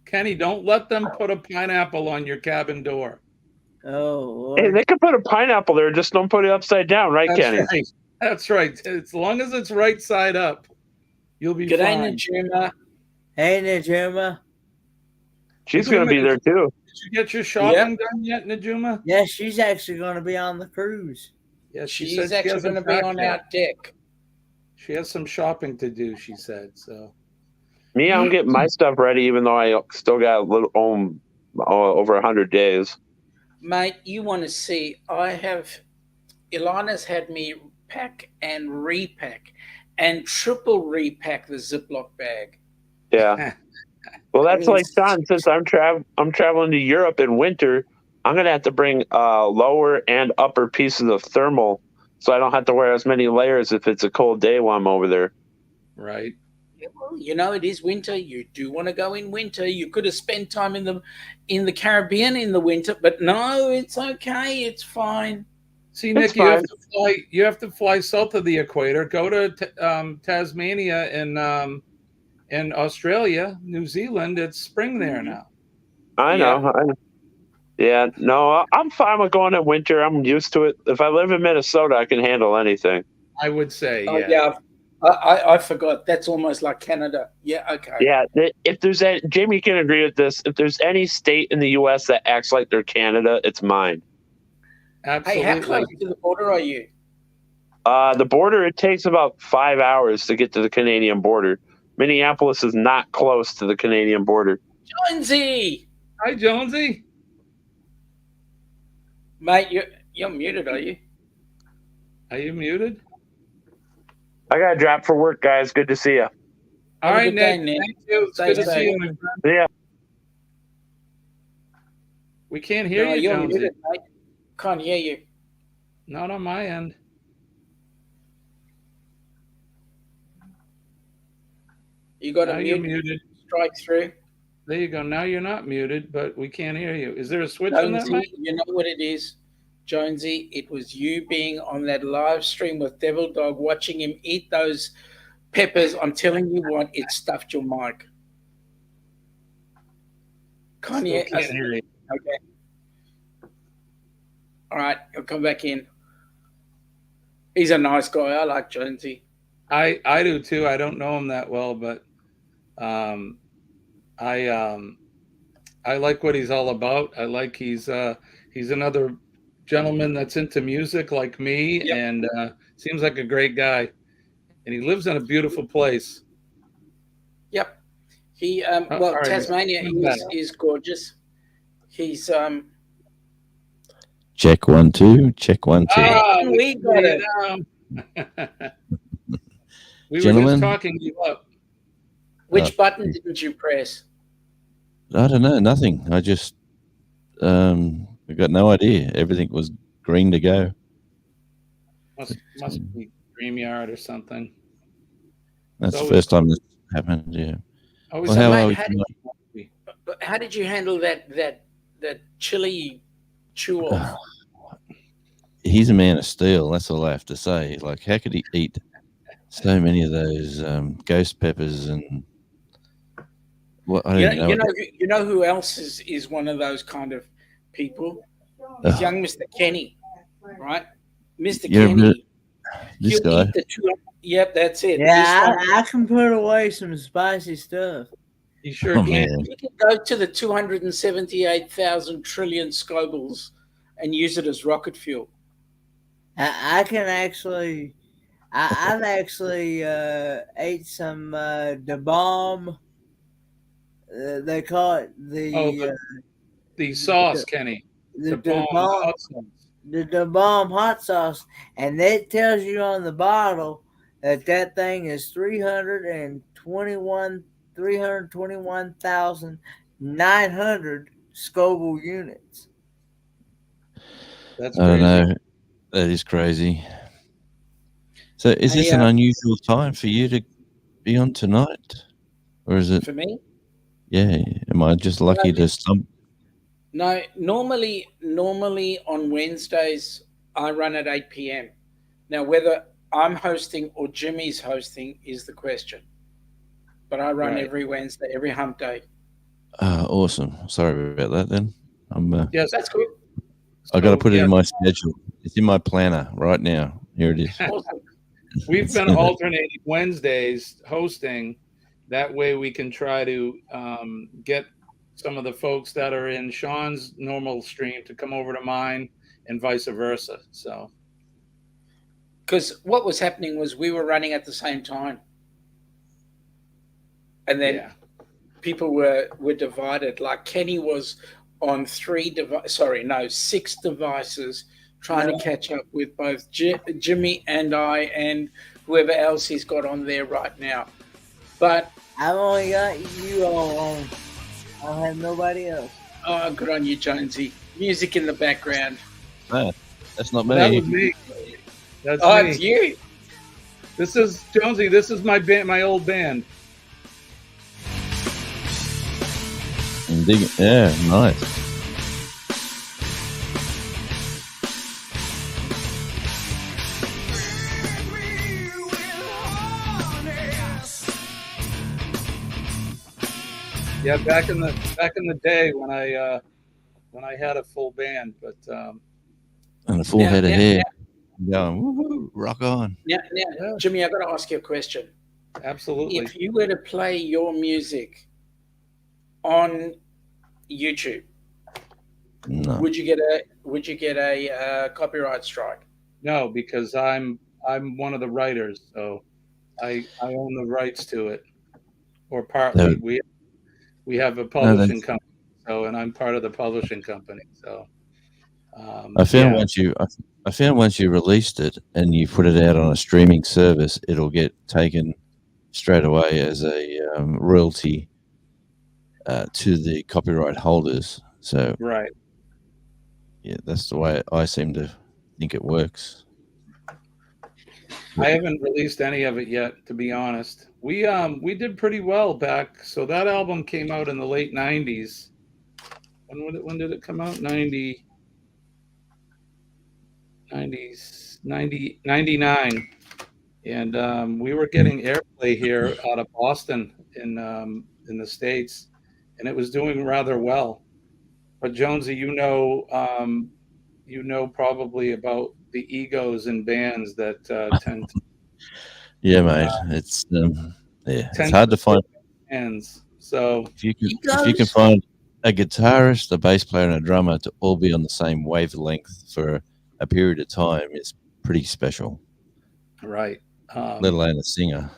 [SPEAKER 1] Kenny, don't let them put a pineapple on your cabin door.
[SPEAKER 3] Oh
[SPEAKER 4] Hey,
[SPEAKER 3] Lord.
[SPEAKER 4] they could put a pineapple there, just don't put it upside down, right,
[SPEAKER 1] That's
[SPEAKER 4] Kenny?
[SPEAKER 1] right. That's right. As long as it's right side up, you'll be
[SPEAKER 2] G'day,
[SPEAKER 1] fine.
[SPEAKER 2] Najuma.
[SPEAKER 3] Hey, Najuma.
[SPEAKER 4] She's going to be there too.
[SPEAKER 1] Did you get your shopping done yet, Najuma?
[SPEAKER 3] Yeah, she's actually going to be on the cruise.
[SPEAKER 1] Yeah,
[SPEAKER 2] She's actually going to be on our deck.
[SPEAKER 1] She has some shopping to do, she said. So
[SPEAKER 4] Me, I'm getting my stuff ready, even though I still got a little over 100 days.
[SPEAKER 2] Mate, you want to see? Ilana's had me pack and repack and triple repack the Ziploc bag.
[SPEAKER 4] Yeah. Well, that's like Shaun. Since I'm traveling to Europe in winter, I'm gonna have to bring lower and upper pieces of thermal, so I don't have to wear as many layers if it's a cold day while I'm over there.
[SPEAKER 1] right.
[SPEAKER 2] Yeah, well, it is winter. You do want to go in winter. You could have spent time in the Caribbean in the winter, but no, it's okay. It's fine.
[SPEAKER 1] See,
[SPEAKER 4] It's
[SPEAKER 1] Nick, you have
[SPEAKER 4] fine.
[SPEAKER 1] to fly. You have to fly south of the equator. Go to Tasmania and Australia, New Zealand. It's spring there now.
[SPEAKER 4] I know. Yeah, no, I'm fine with going in winter. I'm used to it. If I live in Minnesota, I can handle anything.
[SPEAKER 1] I would say,
[SPEAKER 2] Oh,
[SPEAKER 1] yeah.
[SPEAKER 2] yeah. I forgot. That's almost like Canada. Yeah, okay.
[SPEAKER 4] Yeah, if there's Jamie can agree with this. If there's any state in the U.S. that acts like they're Canada, it's mine.
[SPEAKER 1] Absolutely.
[SPEAKER 2] Hey, how close to the border are you?
[SPEAKER 4] The border, it takes about 5 hours to get to the Canadian border. Minneapolis is not close to the Canadian border.
[SPEAKER 2] Jonesy!
[SPEAKER 1] Hi, Jonesy.
[SPEAKER 2] Mate, you're muted, are you?
[SPEAKER 1] Are you muted?
[SPEAKER 4] I got to drop for work, guys. Good to see you.
[SPEAKER 1] All
[SPEAKER 2] Have a
[SPEAKER 1] right,
[SPEAKER 2] good day,
[SPEAKER 1] Nick.
[SPEAKER 2] Nick.
[SPEAKER 1] Thank you. It's
[SPEAKER 2] Stay
[SPEAKER 1] good to
[SPEAKER 2] safe.
[SPEAKER 1] see you, my friend.
[SPEAKER 4] Yeah.
[SPEAKER 1] We can't hear
[SPEAKER 2] No,
[SPEAKER 1] you,
[SPEAKER 2] you're
[SPEAKER 1] Jonesy.
[SPEAKER 2] muted, mate. Can't hear you.
[SPEAKER 1] Not on my end.
[SPEAKER 2] You got
[SPEAKER 1] Now
[SPEAKER 2] a
[SPEAKER 1] you're
[SPEAKER 2] mute
[SPEAKER 1] muted.
[SPEAKER 2] strike through.
[SPEAKER 1] There you go. Now you're not muted, but we can't hear you. Is there a switch on that
[SPEAKER 2] Jonesy,
[SPEAKER 1] mic?
[SPEAKER 2] you know what it is? Jonesy, it was you being on that live stream with Devil Dog, watching him eat those peppers. I'm telling you what, it stuffed your mic. Can't
[SPEAKER 1] Still
[SPEAKER 2] hear.
[SPEAKER 1] can't hear you.
[SPEAKER 2] Okay. All right, he'll come back in. He's a nice guy. I like Jonesy.
[SPEAKER 1] I do too. I don't know him that well, but I like what he's all about. I like he's another gentleman that's into music like me,
[SPEAKER 2] Yep.
[SPEAKER 1] and seems like a great guy. And he lives in a beautiful place.
[SPEAKER 2] Yep. He
[SPEAKER 1] all right,
[SPEAKER 2] Tasmania is gorgeous. He's
[SPEAKER 5] Check 1 2. Check 1 2.
[SPEAKER 2] we got it.
[SPEAKER 1] We were
[SPEAKER 5] Gentlemen?
[SPEAKER 1] just talking you up.
[SPEAKER 2] Which button didn't you press?
[SPEAKER 5] I don't know. Nothing. I just I got no idea. Everything was green to go.
[SPEAKER 1] Must be StreamYard or something.
[SPEAKER 5] That's
[SPEAKER 1] So
[SPEAKER 5] the first time this happened. Yeah.
[SPEAKER 1] Always
[SPEAKER 5] Well, how
[SPEAKER 2] mate,
[SPEAKER 5] are we
[SPEAKER 2] how
[SPEAKER 5] tonight?
[SPEAKER 2] How did you handle that chili chew off?
[SPEAKER 5] He's a man of steel. That's all I have to say. Like, how could he eat so many of those ghost peppers and what? I don't know.
[SPEAKER 2] You know who else is one of those kind of people? It's young Mr. Kenny, right? Mr.
[SPEAKER 5] Yeah,
[SPEAKER 2] Kenny.
[SPEAKER 5] This
[SPEAKER 2] He'll
[SPEAKER 5] guy.
[SPEAKER 2] eat the two. Yep, that's it.
[SPEAKER 3] Yeah, I can put away some spicy stuff.
[SPEAKER 1] You sure
[SPEAKER 5] Oh,
[SPEAKER 1] can.
[SPEAKER 5] man.
[SPEAKER 2] He can go to the 278,000 trillion Scobles and use it as rocket fuel.
[SPEAKER 3] I can actually. I've actually ate some the bomb. They call it
[SPEAKER 1] The sauce, Kenny.
[SPEAKER 3] the
[SPEAKER 1] bomb
[SPEAKER 3] bomb.
[SPEAKER 1] hot sauce.
[SPEAKER 3] the bomb hot sauce, and it tells you on the bottle that that thing is 321,900 Scoville units.
[SPEAKER 1] That's
[SPEAKER 5] I don't
[SPEAKER 1] crazy.
[SPEAKER 5] know. That is crazy. So, is
[SPEAKER 2] Hey,
[SPEAKER 5] this an unusual time for you to be on tonight, or is it?
[SPEAKER 2] for me,
[SPEAKER 5] Yeah. Am I just
[SPEAKER 2] no,
[SPEAKER 5] lucky to stump?
[SPEAKER 2] no. Normally on Wednesdays I run at 8 p.m. Now whether I'm hosting or Jimmy's hosting is the question. But I run
[SPEAKER 1] Right.
[SPEAKER 2] every Wednesday, every hump day.
[SPEAKER 5] Awesome. Sorry about that. Then I'm.
[SPEAKER 1] Yes.
[SPEAKER 2] That's good.
[SPEAKER 5] I got to
[SPEAKER 1] So
[SPEAKER 5] put it
[SPEAKER 1] yeah,
[SPEAKER 5] in my schedule. It's in my planner right now. Here it is.
[SPEAKER 2] Awesome.
[SPEAKER 1] we've
[SPEAKER 5] It's
[SPEAKER 1] been
[SPEAKER 5] in it.
[SPEAKER 1] alternating Wednesdays hosting. That way we can try to get some of the folks that are in Shaun's normal stream to come over to mine and vice versa. So
[SPEAKER 2] Because what was happening was we were running at the same time, and then
[SPEAKER 1] yeah,
[SPEAKER 2] people were divided. Like Kenny was on sorry, no, 6 devices, trying to
[SPEAKER 3] No,
[SPEAKER 2] catch up with both Jimmy and I and whoever else he's got on there right now. But
[SPEAKER 3] I've only got you all on. I don't have nobody else.
[SPEAKER 2] oh, good on you, Jonesy. Music in the background.
[SPEAKER 5] No, that's not
[SPEAKER 1] that was
[SPEAKER 5] me.
[SPEAKER 1] me. That's
[SPEAKER 2] Oh,
[SPEAKER 1] me.
[SPEAKER 2] it's you.
[SPEAKER 1] This is Jonesy. This is my band, my old band.
[SPEAKER 5] I'm digging. Yeah, nice.
[SPEAKER 1] Yeah, back in the day when I had a full band, but
[SPEAKER 5] And a full
[SPEAKER 2] Now,
[SPEAKER 5] head of
[SPEAKER 2] now,
[SPEAKER 5] hair.
[SPEAKER 2] now,
[SPEAKER 5] I'm going, woohoo, rock on.
[SPEAKER 2] now,
[SPEAKER 1] yeah,
[SPEAKER 2] Jimmy, I got to ask you a question.
[SPEAKER 1] absolutely.
[SPEAKER 2] If you were to play your music on YouTube,
[SPEAKER 5] No.
[SPEAKER 2] would you get a copyright strike?
[SPEAKER 1] No, because I'm one of the writers, so I own the rights to it, or
[SPEAKER 5] No,
[SPEAKER 1] partly. We have a
[SPEAKER 5] no,
[SPEAKER 1] publishing
[SPEAKER 5] that's.
[SPEAKER 1] company, so and I'm part of the publishing company. So
[SPEAKER 5] I found
[SPEAKER 1] yeah,
[SPEAKER 5] once you, I found once you released it and you put it out on a streaming service, it'll get taken straight away as a royalty to the copyright holders. So
[SPEAKER 1] right.
[SPEAKER 5] yeah, that's the way I seem to think it works.
[SPEAKER 1] I haven't released any of it yet, to be honest. We did pretty well back. So that album came out in the late '90s. When did it come out? 99. And we were getting airplay here out of Boston in the States, and it was doing rather well. But Jonesy, you know probably about the egos in bands that
[SPEAKER 5] Yeah, mate. It's yeah, it's
[SPEAKER 1] tend
[SPEAKER 5] hard
[SPEAKER 1] to
[SPEAKER 5] to find.
[SPEAKER 1] split bands. So
[SPEAKER 5] If you can
[SPEAKER 3] Egos?
[SPEAKER 5] find a guitarist, a bass player, and a drummer to all be on the same wavelength for a period of time is pretty special.
[SPEAKER 1] right.
[SPEAKER 5] Let alone a singer.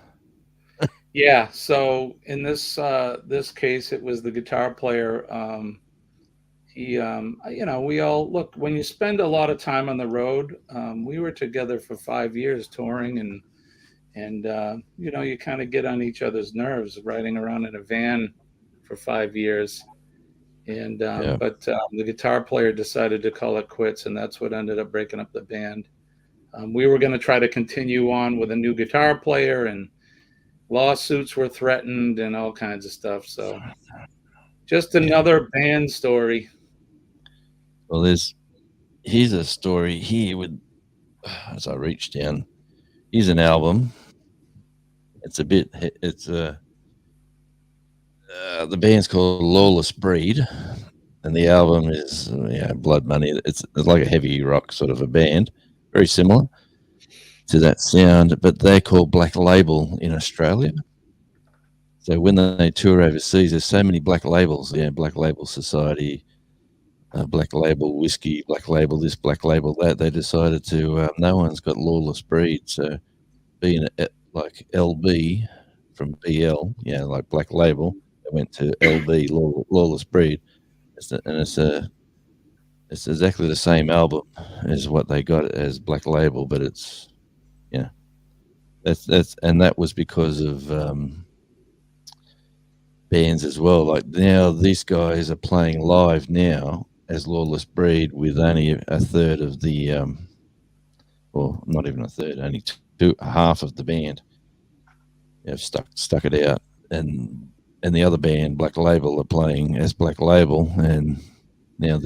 [SPEAKER 1] Yeah. So in this case, it was the guitar player. He, we all look when you spend a lot of time on the road. We were together for 5 years touring, and you kind of get on each other's nerves riding around in a van for 5 years. And
[SPEAKER 5] Yeah.
[SPEAKER 1] but the guitar player decided to call it quits, and that's what ended up breaking up the band. We were going to try to continue on with a new guitar player, and lawsuits were threatened and all kinds of stuff. So just
[SPEAKER 5] Yeah.
[SPEAKER 1] another band story.
[SPEAKER 5] Well, here's a story here with as I reach down. Here's an album. It's a bit. It's the band's called Lawless Breed, and the album is Blood Money. It's like a heavy rock sort of a band, very similar to that sound, but they're called Black Label in Australia. So when they tour overseas, there's so many black labels. Yeah, Black Label Society, Black Label Whiskey, Black Label this, Black Label that. They decided to. No one's got Lawless Breed, so being like LB from BL, like Black Label, they went to LB, Lawless Breed. It's it's exactly the same album as what they got as Black Label, but it's yeah, that's and that was because of bands as well. Like now, these guys are playing live now as Lawless Breed with only a third of the, well, not even a third, only half of the band. Have stuck it out, and the other band, Black Label, are playing as Black Label, and now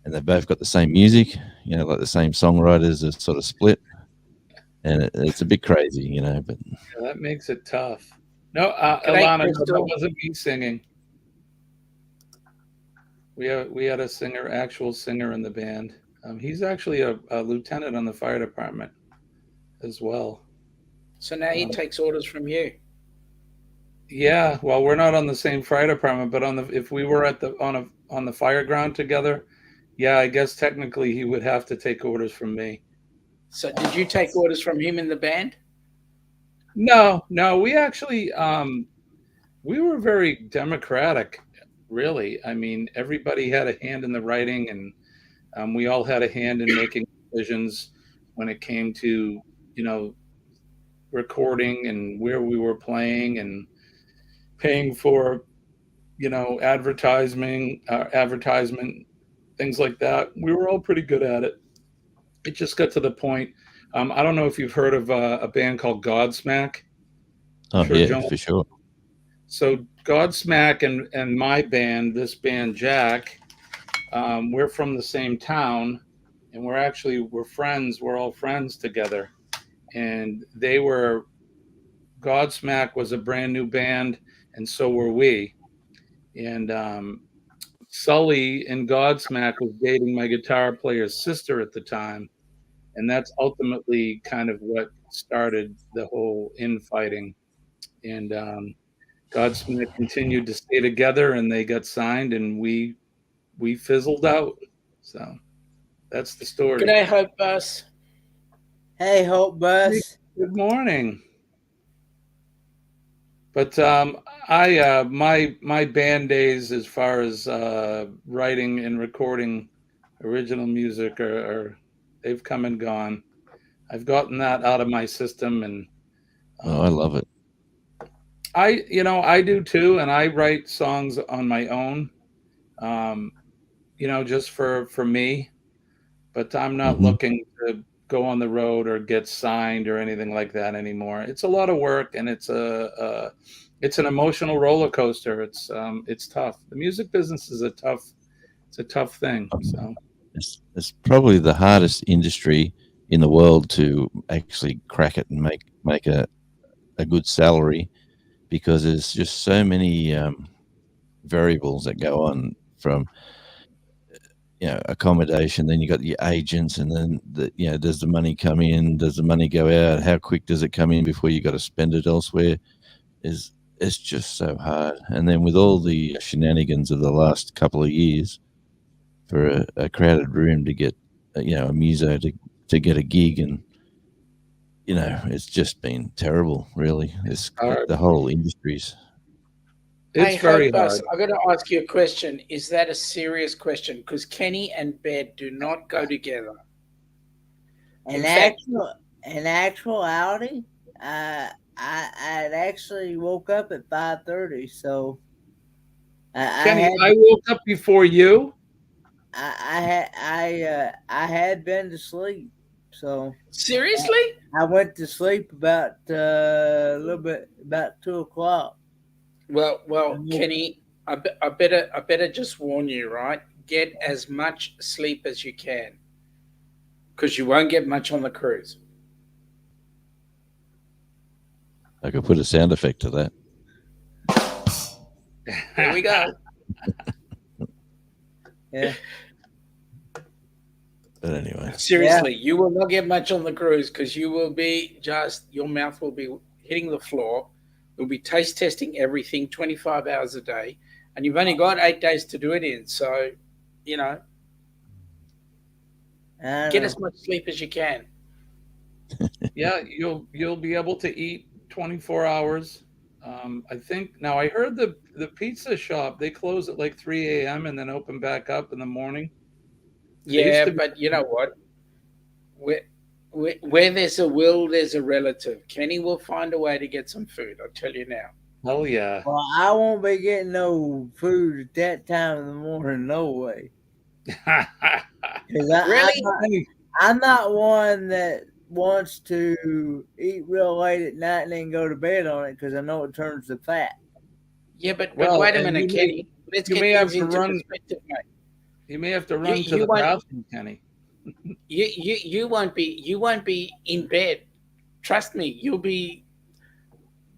[SPEAKER 5] and they've both got the same music, like the same songwriters are sort of split, and it's a bit crazy, but
[SPEAKER 1] Yeah, that makes it tough. No,
[SPEAKER 2] G'day,
[SPEAKER 1] Alana, no, that
[SPEAKER 2] Crystal.
[SPEAKER 1] wasn't me singing. We had a singer, actual singer in the band. He's actually a lieutenant on the fire department as well.
[SPEAKER 2] So now he
[SPEAKER 1] Um,
[SPEAKER 2] takes orders from you.
[SPEAKER 1] yeah, well, we're not on the same fire department, but if we were on the fire ground together, yeah, I guess technically he would have to take orders from me.
[SPEAKER 2] So did you take orders from him in the band?
[SPEAKER 1] No, no, we actually we were very democratic, really. I mean, everybody had a hand in the writing, and we all had a hand in making decisions when it came to, you know, recording and where we were playing and paying for, advertisement, things like that. We were all pretty good at it. It just got to the point. I don't know if you've heard of a band called Godsmack. I'm
[SPEAKER 5] oh
[SPEAKER 1] sure
[SPEAKER 5] yeah,
[SPEAKER 1] John.
[SPEAKER 5] for sure.
[SPEAKER 1] So Godsmack and my band, this band Jack, we're from the same town, and we're friends. We're all friends together, and Godsmack was a brand new band, and so were we. And Sully in Godsmack was dating my guitar player's sister at the time, and that's ultimately kind of what started the whole infighting. And Godsmack continued to stay together, and they got signed, and we fizzled out. So that's the story.
[SPEAKER 2] G'day, Hope Bus.
[SPEAKER 3] Hey, Hope Bus.
[SPEAKER 1] Good morning. But my band days, as far as writing and recording original music, are they've come and gone. I've gotten that out of my system, and
[SPEAKER 5] Oh, I love it.
[SPEAKER 1] I do too, and I write songs on my own, um, just for me. But I'm not
[SPEAKER 5] Hmm.
[SPEAKER 1] looking to go on the road or get signed or anything like that anymore. It's a lot of work, and it's an emotional roller coaster. It's tough. The music business is it's a tough thing. So
[SPEAKER 5] It's probably the hardest industry in the world to actually crack it and make a good salary, because there's just so many variables that go on, from accommodation, then you got your agents, and then does the money come in, does the money go out, how quick does it come in before you got to spend it elsewhere? Is It's just so hard. And then with all the shenanigans of the last couple of years, for a crowded room to get a muso to get a gig, and it's just been terrible, really. It's
[SPEAKER 1] hard.
[SPEAKER 5] the whole industry's.
[SPEAKER 1] It's
[SPEAKER 2] Hey,
[SPEAKER 1] very
[SPEAKER 2] Hope Bus,
[SPEAKER 1] hard.
[SPEAKER 2] I got to ask you a question. Is that a serious question? Because Kenny and bed do not go together. In
[SPEAKER 3] In
[SPEAKER 2] fact,
[SPEAKER 3] actuality, I actually woke up at 5:30, so I
[SPEAKER 1] Kenny,
[SPEAKER 3] had
[SPEAKER 1] I woke up before you.
[SPEAKER 3] I had been to sleep, so
[SPEAKER 2] seriously?
[SPEAKER 3] I went to sleep about a little bit about 2 o'clock.
[SPEAKER 2] Well, Kenny, I better just warn you, right? Get as much sleep as you can, because you won't get much on the cruise.
[SPEAKER 5] I could put a sound effect to that.
[SPEAKER 2] Here we go.
[SPEAKER 3] Yeah,
[SPEAKER 5] But anyway,
[SPEAKER 2] Seriously, you will not get much on the cruise, because you will be your mouth will be hitting the floor. You'll be taste testing everything 25 hours a day, and you've only got 8 days to do it in. So, you know,
[SPEAKER 3] I
[SPEAKER 2] get
[SPEAKER 3] know.
[SPEAKER 2] as much sleep as you can.
[SPEAKER 1] Yeah, you'll be able to eat 24 hours. I think now I heard the pizza shop, they close at like 3 a.m. and then open back up in the morning. used
[SPEAKER 2] Yeah,
[SPEAKER 1] to be.
[SPEAKER 2] but you know what? Where, where there's a will, there's a relative. Kenny will find a way to get some food. I'll tell you now.
[SPEAKER 1] Hell yeah.
[SPEAKER 3] Well, I won't be getting no food at that time of the morning, no way. Because
[SPEAKER 2] Really?
[SPEAKER 3] I'm not one that wants to eat real late at night and then go to bed on it because I know it turns to fat.
[SPEAKER 2] Yeah, but
[SPEAKER 1] Well,
[SPEAKER 2] wait a
[SPEAKER 1] and
[SPEAKER 2] minute, Kenny. Let's
[SPEAKER 1] you
[SPEAKER 2] get
[SPEAKER 1] may have
[SPEAKER 2] things
[SPEAKER 1] to
[SPEAKER 2] into
[SPEAKER 1] run.
[SPEAKER 2] perspective, mate.
[SPEAKER 1] You may have to
[SPEAKER 2] You
[SPEAKER 1] run to
[SPEAKER 2] you
[SPEAKER 1] the
[SPEAKER 2] won't
[SPEAKER 1] bathroom, Kenny.
[SPEAKER 2] you won't be in bed. Trust me, you'll be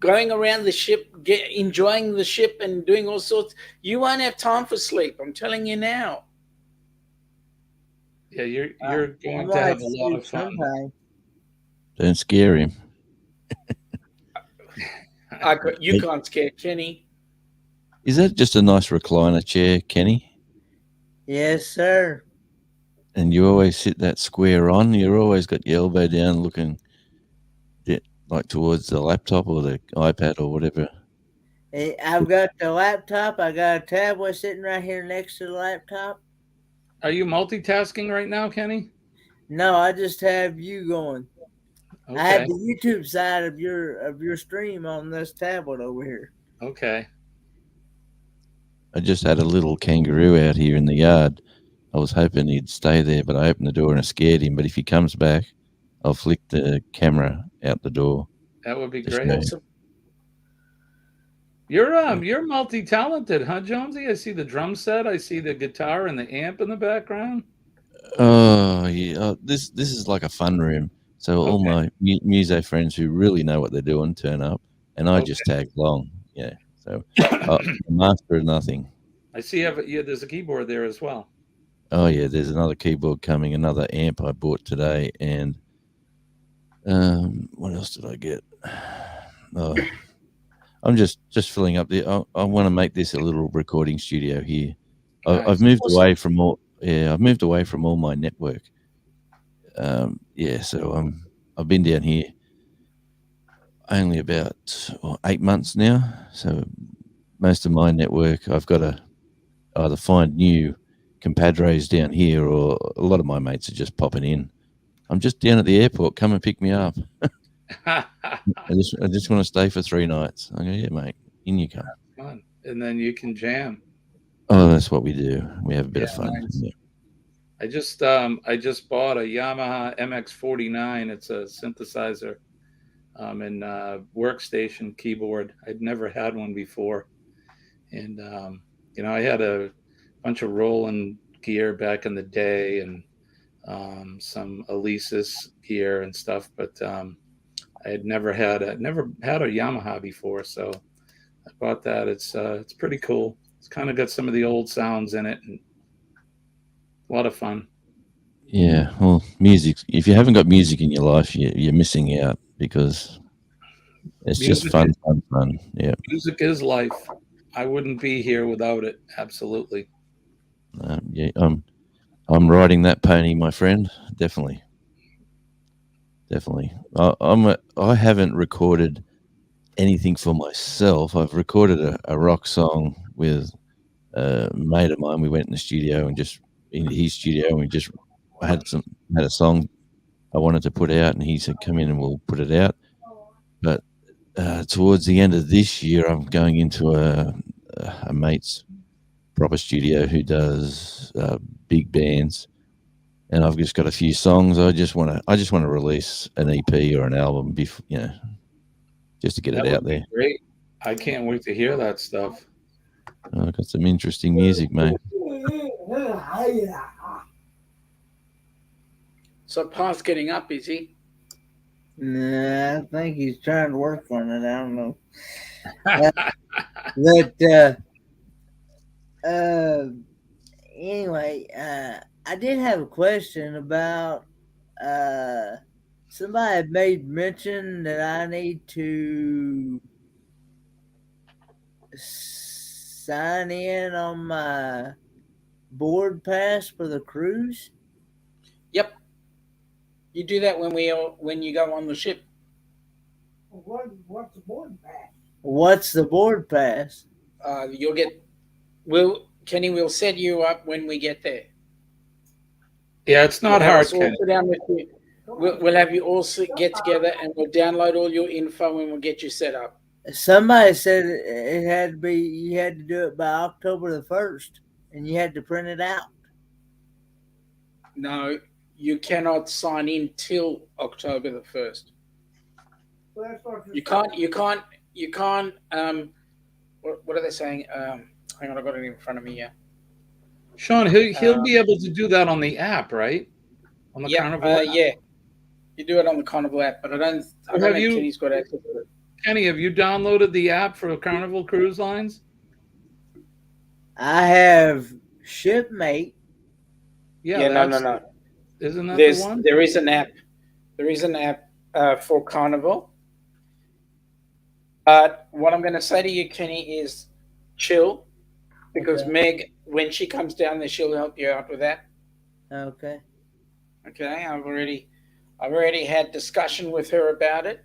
[SPEAKER 2] going around the ship, enjoying the ship and doing all sorts. You won't have time for sleep. I'm telling you now.
[SPEAKER 1] Yeah, you're
[SPEAKER 3] I,
[SPEAKER 1] you're
[SPEAKER 3] I
[SPEAKER 1] going to have
[SPEAKER 3] might
[SPEAKER 1] a lot
[SPEAKER 3] sleep
[SPEAKER 1] of fun.
[SPEAKER 3] sometime.
[SPEAKER 5] Don't scare him.
[SPEAKER 2] You can't scare Kenny.
[SPEAKER 5] Is that just a nice recliner chair, Kenny?
[SPEAKER 3] Yes, sir.
[SPEAKER 5] And you always sit that square on. You're always got your elbow down, looking like towards the laptop or the iPad or whatever.
[SPEAKER 3] I've got the laptop. I got a tablet sitting right here next to the laptop.
[SPEAKER 1] Are you multitasking right now, Kenny?
[SPEAKER 3] No, I just have you going. I
[SPEAKER 1] Okay.
[SPEAKER 3] have the YouTube side of your stream on this tablet over here.
[SPEAKER 1] Okay.
[SPEAKER 5] I just had a little kangaroo out here in the yard. I was hoping he'd stay there, but I opened the door and I scared him. But if he comes back, I'll flick the camera out the door.
[SPEAKER 1] That would be
[SPEAKER 5] to
[SPEAKER 1] great.
[SPEAKER 5] show him.
[SPEAKER 2] Awesome.
[SPEAKER 1] You're multi-talented, huh, Jonesy? I see the drum set, I see the guitar and the amp in the background.
[SPEAKER 5] Oh yeah, this is like a fun room. So all
[SPEAKER 1] Okay.
[SPEAKER 5] my muso friends who really know what they're doing turn up, and I
[SPEAKER 1] Okay.
[SPEAKER 5] just tag along. Yeah. So master of nothing.
[SPEAKER 1] I see there's a keyboard there as well.
[SPEAKER 5] Oh yeah, there's another keyboard coming, another amp I bought today, and what else did I get? Oh, I'm just filling up the. I want to make this a little recording studio here. I've
[SPEAKER 1] Nice.
[SPEAKER 5] moved
[SPEAKER 2] Awesome.
[SPEAKER 5] away from all. Yeah, I've moved away from all my network. Yeah, so I've been down here only about 8 months now. So most of my network, I've got to either find new compadres down here, or a lot of my mates are just popping in. I'm just down at the airport. Come and pick me up. I just want to stay for 3 nights. I go, yeah, mate, in you come.
[SPEAKER 1] Fun. And then you can jam.
[SPEAKER 5] Oh, that's what we do. We have a bit
[SPEAKER 1] Yeah,
[SPEAKER 5] of fun.
[SPEAKER 1] nice.
[SPEAKER 5] Yeah.
[SPEAKER 1] I just bought a Yamaha MX49. It's a synthesizer and workstation keyboard. I'd never had one before, and I had a bunch of Roland gear back in the day and some Alesis gear and stuff, but I had never had a Yamaha before, so I bought that. It's pretty cool. It's kind of got some of the old sounds in it, and a lot of fun.
[SPEAKER 5] Yeah, well, music. If you haven't got music in your life, you're missing out, because it's just
[SPEAKER 1] Music
[SPEAKER 5] fun, fun, fun. Yeah.
[SPEAKER 1] Music is life. I wouldn't be here without it. Absolutely.
[SPEAKER 5] Yeah. I'm riding that pony, my friend. Definitely. I haven't recorded anything for myself. I've recorded a rock song with a mate of mine. We went in the studio and just in his studio, and we just had a song I wanted to put out, and he said, "Come in and we'll put it out." But towards the end of this year, I'm going into a mate's proper studio who does big bands, and I've just got a few songs. I just want to release an EP or an album, before, just to get
[SPEAKER 1] That
[SPEAKER 5] it out
[SPEAKER 1] would be
[SPEAKER 5] there.
[SPEAKER 1] great. I can't wait to hear that stuff.
[SPEAKER 5] I've got some interesting music, mate.
[SPEAKER 2] So Pa's getting up, is he?
[SPEAKER 3] Nah, I think he's trying to work on it. I don't know. But anyway, I did have a question about somebody had made mention that I need to sign in on my board pass for the cruise.
[SPEAKER 2] Yep. You do that when you go on the ship.
[SPEAKER 3] What's the board pass? What's the board pass?
[SPEAKER 2] Kenny will set you up when we get there.
[SPEAKER 1] Yeah, it's
[SPEAKER 2] We'll
[SPEAKER 1] not
[SPEAKER 2] have
[SPEAKER 1] hard,
[SPEAKER 2] us all
[SPEAKER 1] Kenny.
[SPEAKER 2] sit down with you. We'll have you all get together and we'll download all your info and we'll get you set up.
[SPEAKER 3] Somebody said it had to be, you had to do it by October the 1st, and you had to print it out.
[SPEAKER 2] No, you cannot sign in till October the 1st. You can't. You can't. What are they saying? Hang on, I got it in front of me here.
[SPEAKER 1] Shaun, he'll be able to do that on the app, right? On the
[SPEAKER 2] Yeah,
[SPEAKER 1] Carnival app.
[SPEAKER 2] yeah. You do it on the Carnival app, but I don't think Kenny's got access to it.
[SPEAKER 1] Kenny, have you downloaded the app for Carnival Cruise Lines?
[SPEAKER 3] I have Shipmate.
[SPEAKER 2] Yeah, no.
[SPEAKER 1] Isn't that the one?
[SPEAKER 2] There is an app. There is an app for Carnival. But what I'm going to say to you, Kenny, is chill, because
[SPEAKER 3] Okay.
[SPEAKER 2] Meg, when she comes down there, she'll help you out with that.
[SPEAKER 3] Okay.
[SPEAKER 2] Okay, I've already had discussion with her about it.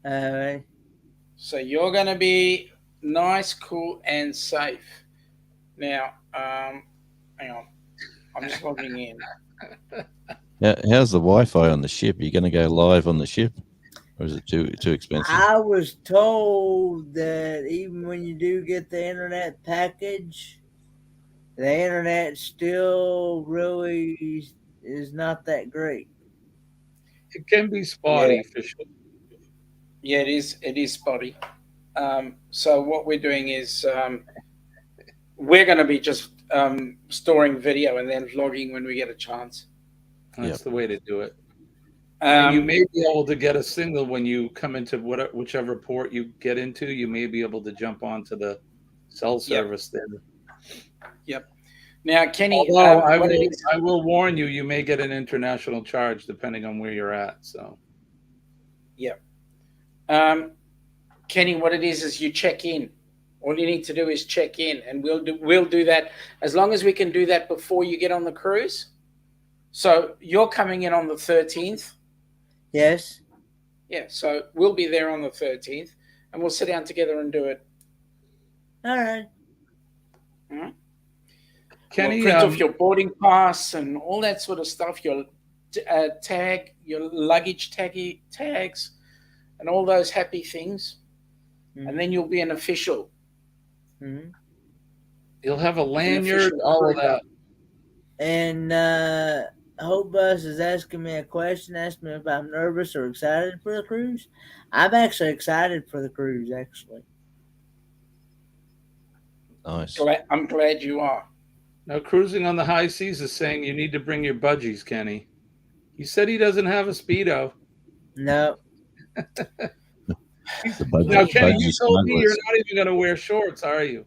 [SPEAKER 3] All right.
[SPEAKER 2] So you're going to be nice, cool, and safe. Now, hang on, I'm just logging in.
[SPEAKER 5] How's the Wi-Fi on the ship? Are you going to go live on the ship, or is it too expensive?
[SPEAKER 3] I was told that even when you do get the internet package, the internet still really is not that great.
[SPEAKER 1] It can be spotty for sure.
[SPEAKER 2] Yeah, it is. It is spotty. So what we're doing is we're going to be just storing video and then vlogging when we get a chance.
[SPEAKER 1] That's the way to do it. And you may be able to get a signal when you come into whichever port you get into. You may be able to jump onto the cell service there.
[SPEAKER 2] Yep. Now, Kenny,
[SPEAKER 1] although I will warn you, you may get an international charge depending on where you're at. So.
[SPEAKER 2] Yep. Kenny, what it is you check in. All you need to do is check in, and we'll do that as long as we can do that before you get on the cruise. So you're coming in on the 13th.
[SPEAKER 3] Yes.
[SPEAKER 2] Yeah. So we'll be there on the 13th, and we'll sit down together and do it.
[SPEAKER 3] All right.
[SPEAKER 2] Mm-hmm.
[SPEAKER 1] Kenny,
[SPEAKER 2] we'll print off your boarding pass and all that sort of stuff. Your your luggage tags, and all those happy things. Mm-hmm. And then you'll be an official.
[SPEAKER 3] Mm-hmm.
[SPEAKER 1] You'll have a lanyard, all of that.
[SPEAKER 3] And Hope Bus is asking me a question, asking me if I'm nervous or excited for the cruise. I'm actually excited for the cruise, actually.
[SPEAKER 5] Nice.
[SPEAKER 2] I'm glad you are.
[SPEAKER 1] Now, Cruising on the High Seas is saying you need to bring your budgies, Kenny. He said he doesn't have a Speedo.
[SPEAKER 3] No.
[SPEAKER 1] Now, Kenny, you told me you're not even going to wear shorts, are you?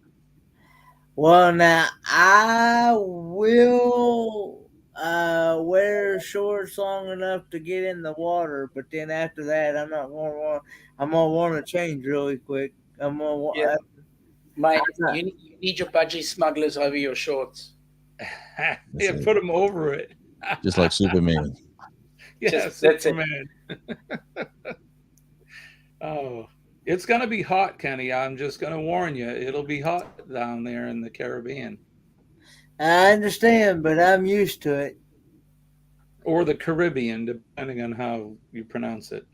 [SPEAKER 3] Well, now, I will wear shorts long enough to get in the water, but then after that, I'm going to want to change really quick.
[SPEAKER 2] Mate, you need your budgie smugglers over your shorts.
[SPEAKER 1] Yeah, put them over it.
[SPEAKER 5] Just like Superman.
[SPEAKER 1] Yeah, Superman. Oh, it's going to be hot, Kenny. I'm just going to warn you. It'll be hot down there in the Caribbean.
[SPEAKER 3] I understand, but I'm used to it.
[SPEAKER 1] Or the Caribbean, depending on how you pronounce it.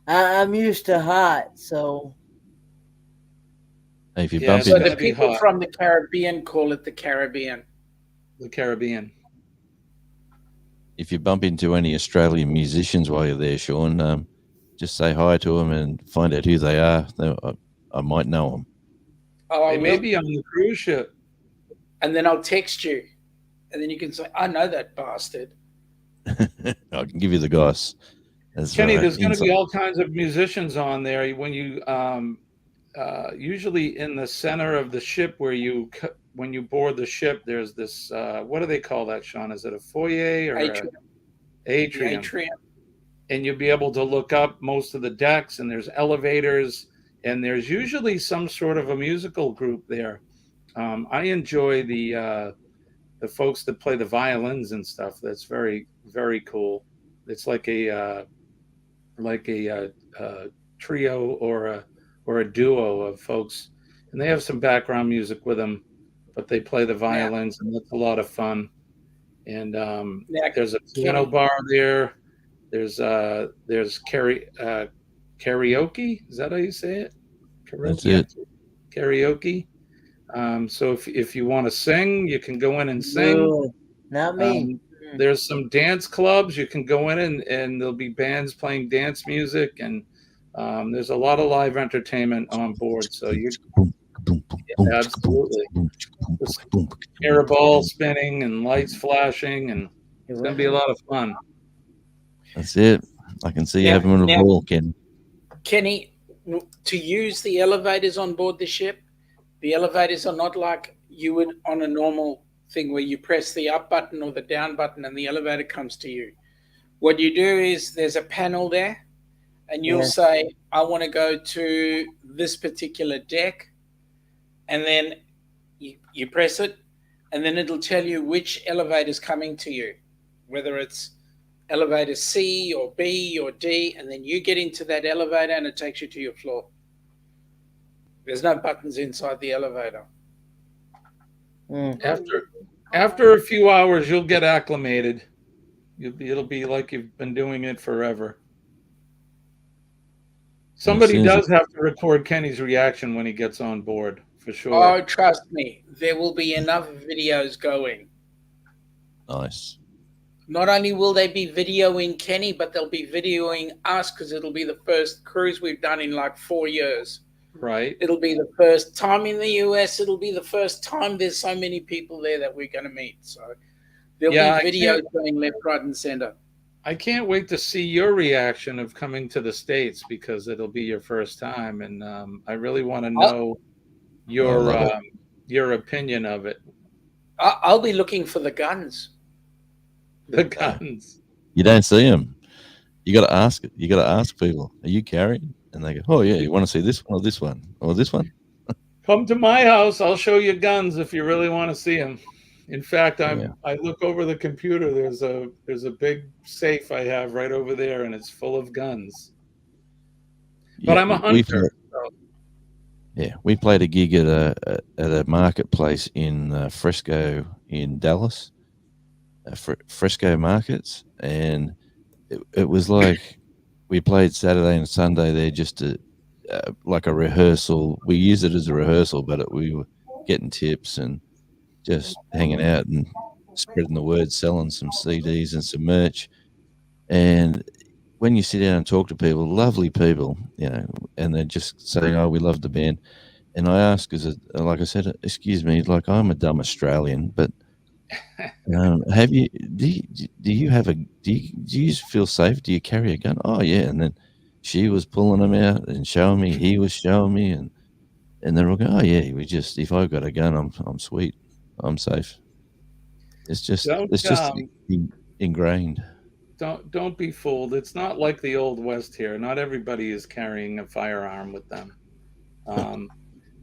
[SPEAKER 3] I'm used to hot, so...
[SPEAKER 5] If you
[SPEAKER 2] so the people from the Caribbean call it the Caribbean.
[SPEAKER 1] The Caribbean.
[SPEAKER 5] If you bump into any Australian musicians while you're there, Shaun, just say hi to them and find out who they are. I might know them.
[SPEAKER 2] Oh,
[SPEAKER 1] they may be on the cruise ship.
[SPEAKER 2] And then I'll text you. And then you can say, I know that bastard.
[SPEAKER 5] I can give you the guys.
[SPEAKER 1] Kenny, there's going to be all kinds of musicians on there. When you usually in the center of the ship when you board the ship, there's this what do they call that, Shaun? Is it a foyer or atrium? And you'll be able to look up most of the decks, and there's elevators, and there's usually some sort of a musical group there. I enjoy the folks that play the violins and stuff. That's very, very cool. It's like a trio or a duo of folks, and they have some background music with them, but they play the violins, and that's a lot of fun. and
[SPEAKER 2] Now,
[SPEAKER 1] there's a piano
[SPEAKER 2] Kenny,
[SPEAKER 1] bar there. There's karaoke. Is that how you say it?
[SPEAKER 5] That's
[SPEAKER 2] yeah,
[SPEAKER 1] Karaoke.
[SPEAKER 5] it.
[SPEAKER 1] Karaoke. So if you want to sing, you can go in and sing.
[SPEAKER 3] No, not me.
[SPEAKER 1] Um, there's some dance clubs you can go in, and there'll be bands playing dance music, and there's a lot of live entertainment on board. So you absolutely just hear a ball spinning and lights flashing, and it's going to be a lot of fun.
[SPEAKER 5] That's it. I can see you
[SPEAKER 2] now,
[SPEAKER 5] having a
[SPEAKER 2] now,
[SPEAKER 5] ball, Ken.
[SPEAKER 2] Kenny, to use the elevators on board the ship, the elevators are not like you would on a normal thing where you press the up button or the down button and the elevator comes to you. What you do is there's a panel there, and you'll
[SPEAKER 3] Yeah.
[SPEAKER 2] say, I want to go to this particular deck, and then you press it, and then it'll tell you which elevator is coming to you, whether it's elevator C or B or D, and then you get into that elevator and it takes you to your floor. There's no buttons inside the elevator.
[SPEAKER 3] Mm.
[SPEAKER 1] After a few hours, you'll get acclimated. It'll be like you've been doing it forever.
[SPEAKER 5] And as
[SPEAKER 1] Somebody
[SPEAKER 5] soon as you,
[SPEAKER 1] does have to record Kenny's reaction when he gets on board, for sure.
[SPEAKER 2] Oh, trust me, there will be enough videos going.
[SPEAKER 5] nice.
[SPEAKER 2] Not only will they be videoing Kenny, but they'll be videoing us because it'll be the first cruise we've done in like 4 years.
[SPEAKER 1] Right?
[SPEAKER 2] It'll be the first time in the US. It'll be the first time there's so many people there that we're going to meet. So there'll
[SPEAKER 1] Yeah,
[SPEAKER 2] be videos going left, right, and center.
[SPEAKER 1] I can't wait to see your reaction of coming to the States because it'll be your first time, and I really want to know
[SPEAKER 5] I
[SPEAKER 1] your
[SPEAKER 5] love it.
[SPEAKER 1] your opinion of it.
[SPEAKER 2] I'll be looking for the guns.
[SPEAKER 1] The guns.
[SPEAKER 5] You don't see them. You got to ask it. You got to ask people, are you carrying? And they go, oh, yeah, you want to see this one or this one or this one?
[SPEAKER 1] Come to my house. I'll show you guns if you really want to see them. In fact,
[SPEAKER 5] Yeah.
[SPEAKER 1] I look over the computer. There's a big safe I have right over there, and it's full of guns. But I'm a hunter.
[SPEAKER 5] Yeah, we played a gig at a marketplace in Frisco in Dallas, Frisco Markets, and it was like we played Saturday and Sunday there just to like a rehearsal. We used it as a rehearsal, but we were getting tips and just hanging out and spreading the word, selling some CDs and some merch. And when you sit down and talk to people, lovely people, and they're just saying, "Oh, we love the band." And I ask, like I said, excuse me, like I'm a dumb Australian, but have you? Do you have a? Do you feel safe? Do you carry a gun? Oh yeah, and then she was pulling them out and showing me. He was showing me, and they're all going, "Oh yeah, we just if I got a gun, I'm sweet, I'm safe." It's just ingrained.
[SPEAKER 1] Don't be fooled. It's not like the old West here. Not everybody is carrying a firearm with them.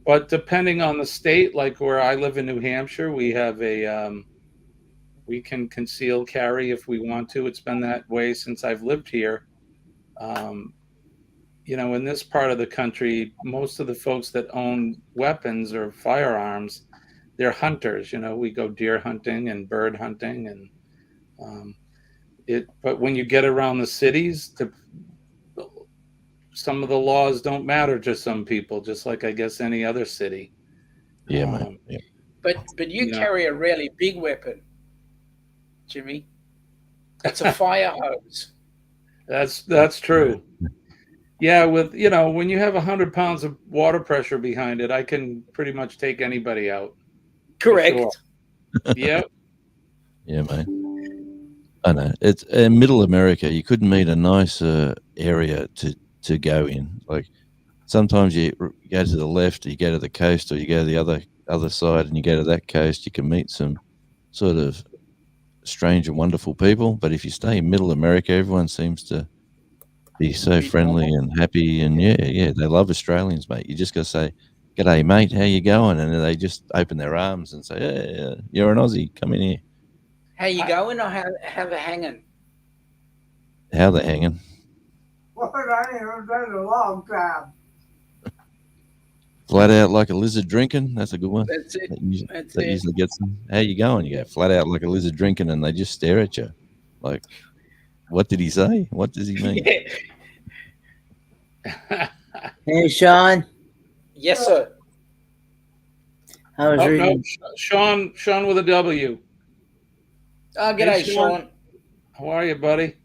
[SPEAKER 1] But depending on the state, like where I live in New Hampshire, we have we can conceal carry if we want to. It's been that way since I've lived here. In this part of the country, most of the folks that own weapons or firearms, they're hunters. We go deer hunting and bird hunting, and But when you get around the cities, some of the laws don't matter to some people, just like I guess any other city.
[SPEAKER 5] Yeah, mate. Yeah.
[SPEAKER 2] But you carry a really big weapon, Jimmy. It's a fire hose.
[SPEAKER 1] That's true. Yeah, with when you have 100 pounds of water pressure behind it, I can pretty much take anybody out.
[SPEAKER 2] Correct.
[SPEAKER 1] Sure. Yep.
[SPEAKER 5] Yeah, mate. I know. It's in Middle America. You couldn't meet a nicer area to go in. Like sometimes you go to the left, you go to the coast, or you go to the other side, and you go to that coast. You can meet some sort of strange and wonderful people. But if you stay in Middle America, everyone seems to be so friendly and happy. And yeah, they love Australians, mate. You just got to say, "G'day, mate. How you going?" And then they just open their arms and say, "Hey, you're an Aussie. Come in here."
[SPEAKER 2] How you going, or how they hanging?
[SPEAKER 5] How they hanging?
[SPEAKER 6] Well, I ain't done a long time.
[SPEAKER 5] Flat out like a lizard drinking. That's a good one.
[SPEAKER 2] That's it. That's
[SPEAKER 5] That
[SPEAKER 2] it.
[SPEAKER 5] usually gets them. How you going? You go flat out like a lizard drinking, and they just stare at you, like, "What did he say? What does he mean?"
[SPEAKER 2] Yeah.
[SPEAKER 3] Hey, Shaun.
[SPEAKER 2] Yes, sir.
[SPEAKER 3] I was
[SPEAKER 1] Oh, no,
[SPEAKER 3] reading.
[SPEAKER 1] Shaun with a W.
[SPEAKER 2] Oh, g'day,
[SPEAKER 1] Hey, Shaun.
[SPEAKER 2] Shaun.
[SPEAKER 1] How are you, buddy?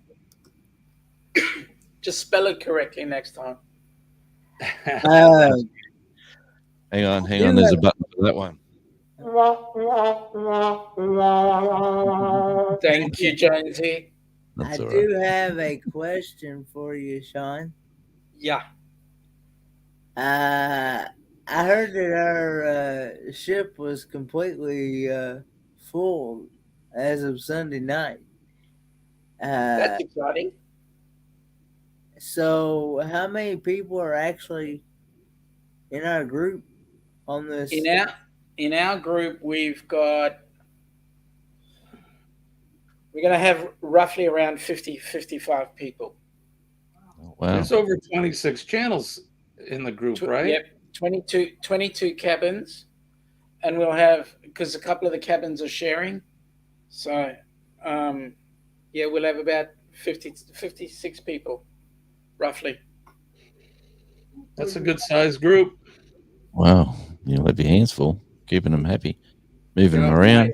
[SPEAKER 2] Just spell it correctly next time.
[SPEAKER 3] Uh,
[SPEAKER 5] Hang on.
[SPEAKER 3] do
[SPEAKER 5] There's
[SPEAKER 3] have-
[SPEAKER 5] a button for that one.
[SPEAKER 2] Thank you, Jonesy.
[SPEAKER 5] That's
[SPEAKER 3] I
[SPEAKER 5] all right.
[SPEAKER 3] do have a question for you, Shaun.
[SPEAKER 2] Yeah.
[SPEAKER 3] I heard that our ship was completely full as of Sunday night.
[SPEAKER 2] That's exciting.
[SPEAKER 3] So, how many people are actually in our group on this?
[SPEAKER 2] In our group, we're going to have roughly around 55 people.
[SPEAKER 5] Oh, wow.
[SPEAKER 1] There's over 26 channels in the group, right?
[SPEAKER 2] Yep, 22 cabins, and we'll have, because a couple of the cabins are sharing, so we'll have about 56 people, roughly.
[SPEAKER 1] That's a good sized group.
[SPEAKER 5] Wow. You'll have your hands full, keeping them happy, moving them
[SPEAKER 2] Yeah,
[SPEAKER 5] around.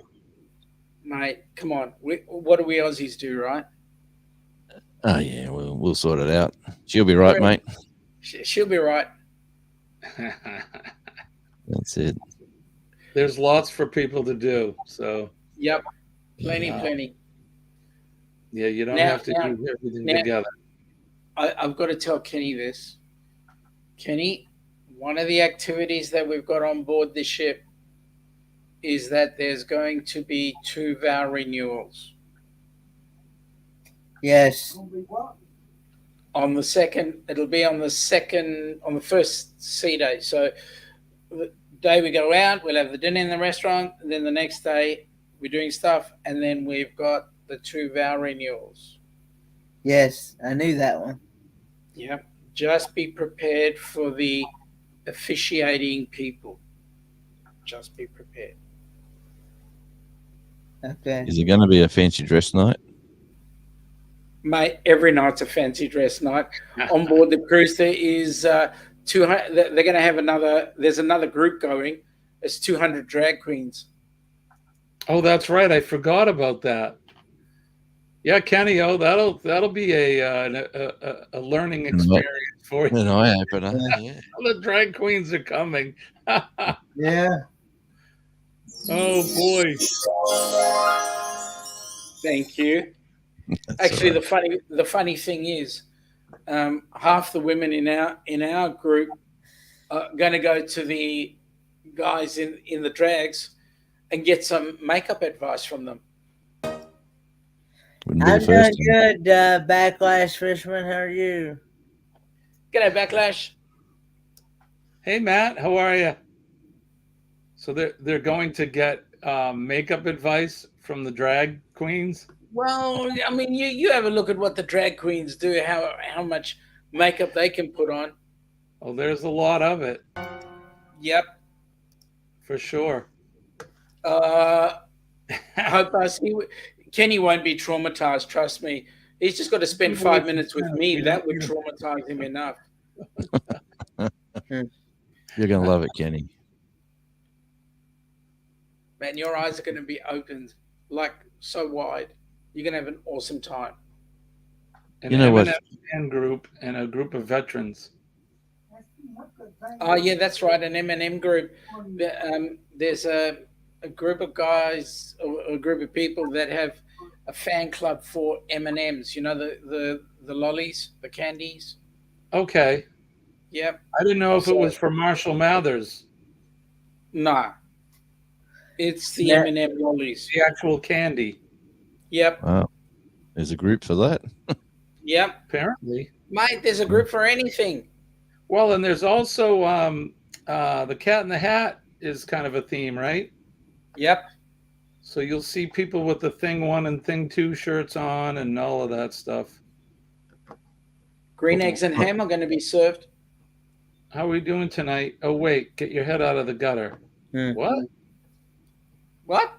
[SPEAKER 2] Mate, come on. What do we Aussies do, right?
[SPEAKER 5] Oh yeah, we'll sort it out. She'll be right, mate.
[SPEAKER 2] She'll be right.
[SPEAKER 5] That's it.
[SPEAKER 1] There's lots for people to do. So,
[SPEAKER 2] Yep, plenty.
[SPEAKER 1] yeah, you don't
[SPEAKER 2] Now-
[SPEAKER 1] have to do everything together.
[SPEAKER 2] I've got to tell Kenny this. Kenny, one of the activities that we've got on board this ship is that there's going to be 2 vow renewals.
[SPEAKER 3] Yes.
[SPEAKER 2] On the second, it'll be on the first sea day. So the day we go out, we'll have the dinner in the restaurant. And then the next day, we're doing stuff. And then we've got the 2 vow renewals.
[SPEAKER 3] Yes, I knew that one.
[SPEAKER 2] Yep. Just be prepared for the officiating people. Just be prepared.
[SPEAKER 3] Okay.
[SPEAKER 5] Is it going to be a fancy dress night?
[SPEAKER 2] Mate, every night's a fancy dress night. On board the cruise, there is 200. They're going to have there's another group going. It's 200 drag queens.
[SPEAKER 1] Oh, that's right. I forgot about that. Yeah, Kenny. Oh, that'll be a learning experience for you.
[SPEAKER 5] An eye opener. Yeah.
[SPEAKER 1] The drag queens are coming.
[SPEAKER 3] Yeah.
[SPEAKER 1] Oh boy.
[SPEAKER 2] Thank you.
[SPEAKER 5] That's
[SPEAKER 2] Actually,
[SPEAKER 5] all right.
[SPEAKER 2] the funny thing is, half the women in our group are going to go to the guys in the drags and get some makeup advice from them.
[SPEAKER 5] Wouldn't be
[SPEAKER 3] I'm
[SPEAKER 5] the
[SPEAKER 3] doing
[SPEAKER 5] first time.
[SPEAKER 3] good, Backlash Fisherman. How are you?
[SPEAKER 2] G'day, Backlash.
[SPEAKER 1] Hey, Matt. How are you? So they're going to get makeup advice from the drag queens.
[SPEAKER 2] Well, I mean, you have a look at what the drag queens do, how much makeup they can put on.
[SPEAKER 1] Oh, there's a lot of it
[SPEAKER 2] Yep.
[SPEAKER 1] for sure.
[SPEAKER 2] I hope Kenny won't be traumatized. Trust me. He's just got to spend 5 minutes with me. That would traumatize him enough.
[SPEAKER 5] You're going to love it, Kenny.
[SPEAKER 2] Man, your eyes are going to be opened like so wide. You're going to have an awesome time.
[SPEAKER 1] An
[SPEAKER 5] You know what?
[SPEAKER 1] M&M fan group and a group of veterans.
[SPEAKER 2] Oh, yeah, that's right. An M&M group. There's a group of guys, a group of people that have a fan club for M&Ms. You know, the lollies, the candies.
[SPEAKER 1] Okay.
[SPEAKER 2] Yep.
[SPEAKER 1] I didn't know if it was for Marshall Mathers,
[SPEAKER 2] Nah. It's the
[SPEAKER 3] Yeah.
[SPEAKER 2] M&M lollies.
[SPEAKER 1] the actual candy.
[SPEAKER 2] Yep.
[SPEAKER 5] Wow. There's a group for that.
[SPEAKER 2] Yep.
[SPEAKER 1] Apparently.
[SPEAKER 2] Mate, there's a group for anything.
[SPEAKER 1] Well, and there's also the Cat in the Hat is kind of a theme, right?
[SPEAKER 2] Yep.
[SPEAKER 1] So you'll see people with the Thing 1 and Thing 2 shirts on and all of that stuff.
[SPEAKER 2] Green eggs and ham are going to be served.
[SPEAKER 1] How are we doing tonight? Oh, wait, get your head out of the gutter.
[SPEAKER 3] Hmm.
[SPEAKER 1] What?
[SPEAKER 2] What?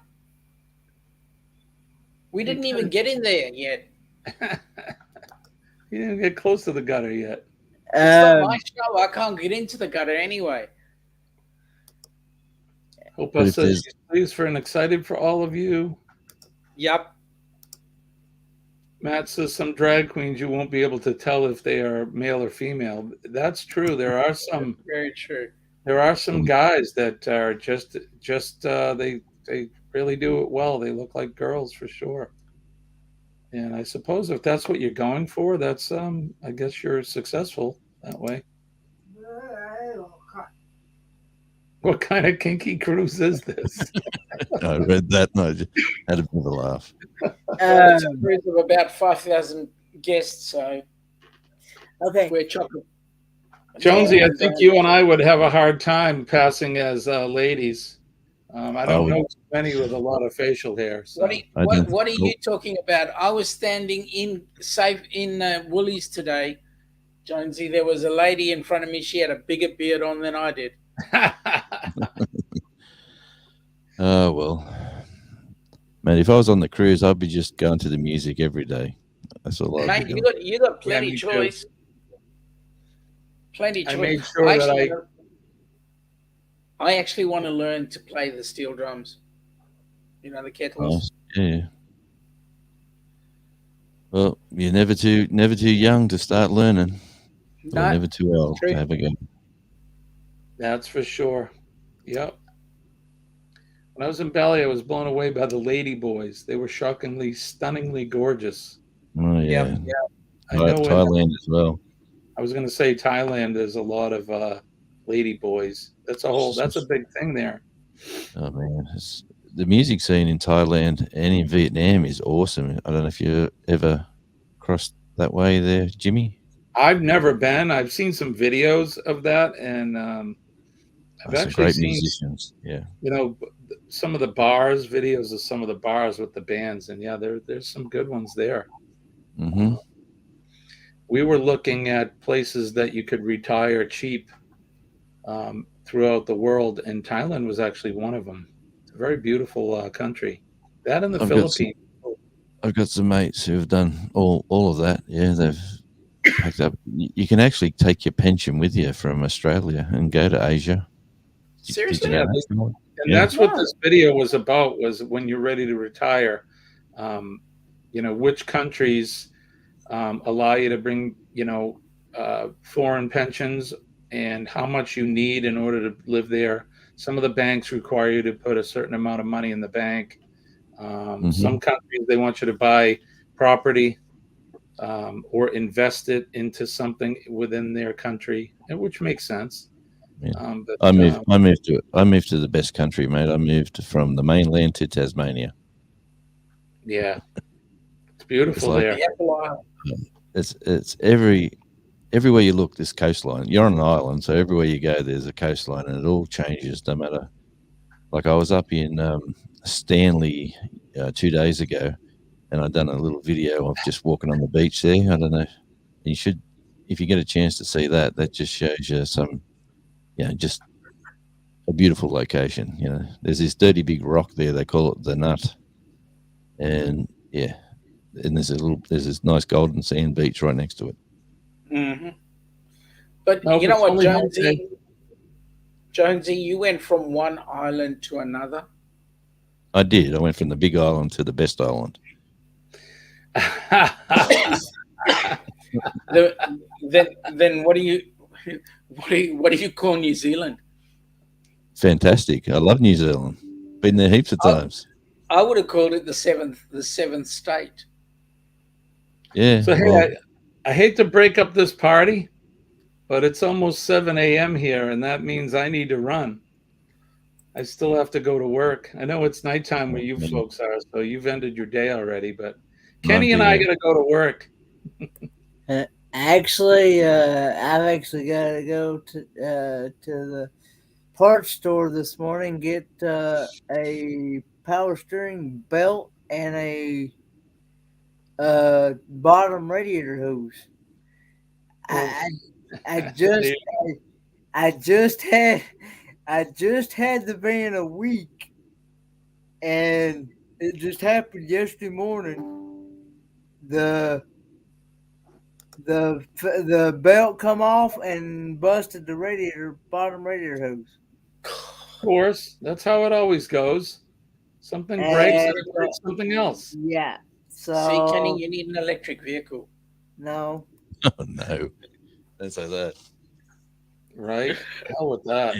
[SPEAKER 2] We
[SPEAKER 1] You
[SPEAKER 2] didn't even
[SPEAKER 1] can't-
[SPEAKER 2] get in there yet.
[SPEAKER 1] You didn't get close to the gutter yet.
[SPEAKER 2] It's not my
[SPEAKER 3] Um,
[SPEAKER 2] show. I can't get into the gutter anyway.
[SPEAKER 1] Hope
[SPEAKER 5] But
[SPEAKER 1] I
[SPEAKER 5] if
[SPEAKER 1] says
[SPEAKER 5] there's
[SPEAKER 1] she's pleased for and excited for all of you.
[SPEAKER 2] Yup.
[SPEAKER 1] Matt says some drag queens you won't be able to tell if they are male or female. That's true.
[SPEAKER 2] Very true.
[SPEAKER 1] There are some guys that are just they really do it well. They look like girls for sure. And I suppose if that's what you're going for, that's I guess you're successful that way. What kind of kinky cruise is this?
[SPEAKER 5] I read that and I just had a bit of a laugh.
[SPEAKER 2] Well, it's a cruise of about 5,000 guests, so
[SPEAKER 3] okay.
[SPEAKER 2] we're chocolate.
[SPEAKER 1] Jonesy, I think you and I would have a hard time passing as ladies. I don't know too many with a lot of facial hair. So.
[SPEAKER 2] What are you talking about? I was standing in Woolies today, Jonesy. There was a lady in front of me. She had a bigger beard on than I did.
[SPEAKER 5] Oh, well. Man, if I was on the cruise, I'd be just going to the music every day. That's all I'd
[SPEAKER 2] Mate,
[SPEAKER 5] be doing.
[SPEAKER 2] you got plenty
[SPEAKER 1] me too.
[SPEAKER 2] choice. Plenty choice.
[SPEAKER 1] I made sure that
[SPEAKER 2] I actually want to learn to play the steel drums. You know, the kettles.
[SPEAKER 5] Yeah. Well, you're never too young to start learning.
[SPEAKER 2] No,
[SPEAKER 5] Or never too old
[SPEAKER 2] true.
[SPEAKER 5] to have a go.
[SPEAKER 1] That's for sure. Yep. When I was in Bali, I was blown away by the lady boys. They were shockingly, stunningly gorgeous.
[SPEAKER 5] Oh yeah.
[SPEAKER 2] Yep.
[SPEAKER 1] I know
[SPEAKER 5] Thailand as well.
[SPEAKER 1] I was going to say Thailand, there's a lot of lady boys. That's a big thing there.
[SPEAKER 5] Oh man, the music scene in Thailand and in Vietnam is awesome. I don't know if you ever crossed that way there, Jimmy.
[SPEAKER 1] I've never been. I've seen some videos of that, and I've
[SPEAKER 5] Some
[SPEAKER 1] actually
[SPEAKER 5] great
[SPEAKER 1] seen
[SPEAKER 5] musicians. Yeah.
[SPEAKER 1] Some of the bars, videos of some of the bars with the bands, and yeah, there's some good ones there.
[SPEAKER 5] Mm-hmm.
[SPEAKER 1] We were looking at places that you could retire cheap throughout the world, and Thailand was actually one of them. It's a very beautiful country. That and the Philippines.
[SPEAKER 5] I've got some mates who have done all of that. Yeah, they've packed up. You can actually take your pension with you from Australia and go to Asia.
[SPEAKER 2] Seriously?
[SPEAKER 5] Did you know that?
[SPEAKER 1] And that's what this video was about, was when you're ready to retire, which countries allow you to bring, foreign pensions and how much you need in order to live there. Some of the banks require you to put a certain amount of money in the bank. Some countries, they want you to buy property or invest it into something within their country, which makes sense.
[SPEAKER 5] Yeah. I moved to the best country, mate. I moved from the mainland to Tasmania.
[SPEAKER 1] Yeah, it's beautiful there.
[SPEAKER 5] It's everywhere you look, this coastline. You're on an island, so everywhere you go, there's a coastline, and it all changes. No matter, like I was up in Stanley 2 days ago, and I'd done a little video of just walking on the beach there. I don't know. You should, if you get a chance to see that. That just shows you some. Just a beautiful location. There's this dirty big rock there. They call it the Nut, and and there's this nice golden sand beach right next to it.
[SPEAKER 2] Mm-hmm. But you know what, Jonesy, you went from one island to another.
[SPEAKER 5] I did. I went from the big island to the best island.
[SPEAKER 2] Then what do you call New Zealand?
[SPEAKER 5] Fantastic. I love New Zealand. Been there heaps of times.
[SPEAKER 2] I would have called it the seventh state.
[SPEAKER 5] Yeah.
[SPEAKER 1] So hey, I hate to break up this party, but it's almost 7 a.m. here, and that means I need to run. I still have to go to work. I know it's nighttime where you folks are, so you've ended your day already, but Kenny and I got to go to work.
[SPEAKER 3] Actually, I've actually got to go to the parts store this morning, get a power steering belt and a bottom radiator hose. I I just had the van a week, and it just happened yesterday morning. The belt come off and busted the bottom radiator hose.
[SPEAKER 1] Of course, that's how it always goes. Something breaks and
[SPEAKER 3] And
[SPEAKER 1] it breaks something else.
[SPEAKER 3] yeah,
[SPEAKER 2] See, Kenny,
[SPEAKER 3] so
[SPEAKER 2] you need an electric vehicle.
[SPEAKER 3] no,
[SPEAKER 5] Oh no, don't say that.
[SPEAKER 1] Right? Hell with that.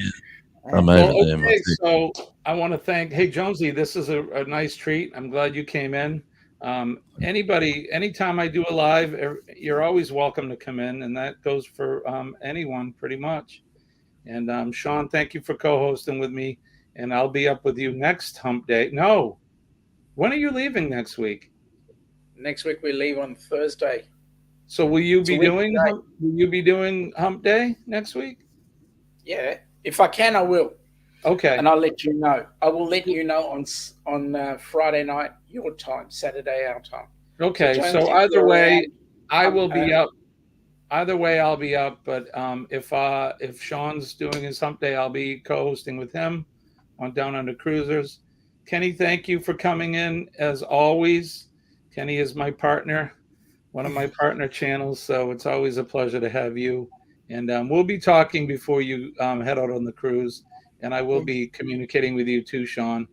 [SPEAKER 5] I'm
[SPEAKER 1] Well,
[SPEAKER 5] over there
[SPEAKER 1] okay,
[SPEAKER 5] myself.
[SPEAKER 1] so I want to thank, hey, Jonesy, this is a nice treat. I'm glad you came in. Anytime I do a live, you're always welcome to come in, and that goes for anyone pretty much. And Shaun, thank you for co-hosting with me, and I'll be up with you next hump day. No, when are you leaving next week?
[SPEAKER 2] Next week we leave on Thursday.
[SPEAKER 1] So will you
[SPEAKER 2] It's a
[SPEAKER 1] be
[SPEAKER 2] week
[SPEAKER 1] doing
[SPEAKER 2] today.
[SPEAKER 1] hump day next week?
[SPEAKER 2] Yeah, if I can, I will,
[SPEAKER 1] Okay.
[SPEAKER 2] and I'll let you know. I will let you know on Friday night your time, Saturday our time.
[SPEAKER 1] Okay.
[SPEAKER 2] Jones,
[SPEAKER 1] So
[SPEAKER 2] if
[SPEAKER 1] either
[SPEAKER 2] you're
[SPEAKER 1] way,
[SPEAKER 2] around,
[SPEAKER 1] I
[SPEAKER 2] come
[SPEAKER 1] will be up. Either way, I'll be up. But if Shaun's doing his hump day, I'll be co-hosting with him on Downunder Cruisers. Kenny, thank you for coming in as always. Kenny is my partner, one of my partner channels, so it's always a pleasure to have you. And we'll be talking before you head out on the cruise, and I will be communicating with you too, Shaun.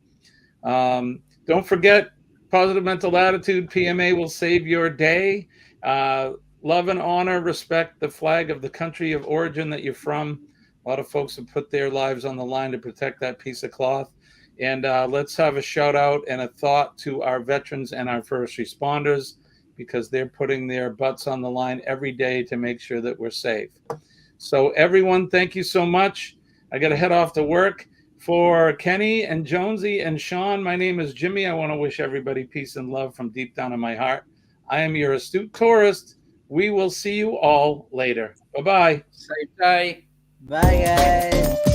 [SPEAKER 1] Don't forget, positive mental attitude. PMA will save your day. Uh, Love and honor, respect the flag of the country of origin that you're from. A lot of folks have put their lives on the line to protect that piece of cloth. And let's have a shout out and a thought to our veterans and our first responders, because they're putting their butts on the line every day to make sure that we're safe. So, everyone, thank you so much. I got to head off to work. For Kenny and Jonesy and Shaun, my name is Jimmy. I want to wish everybody peace and love from deep down in my heart. I am your astute tourist. We will see you all later. Bye bye.
[SPEAKER 2] safe day.
[SPEAKER 3] bye guys.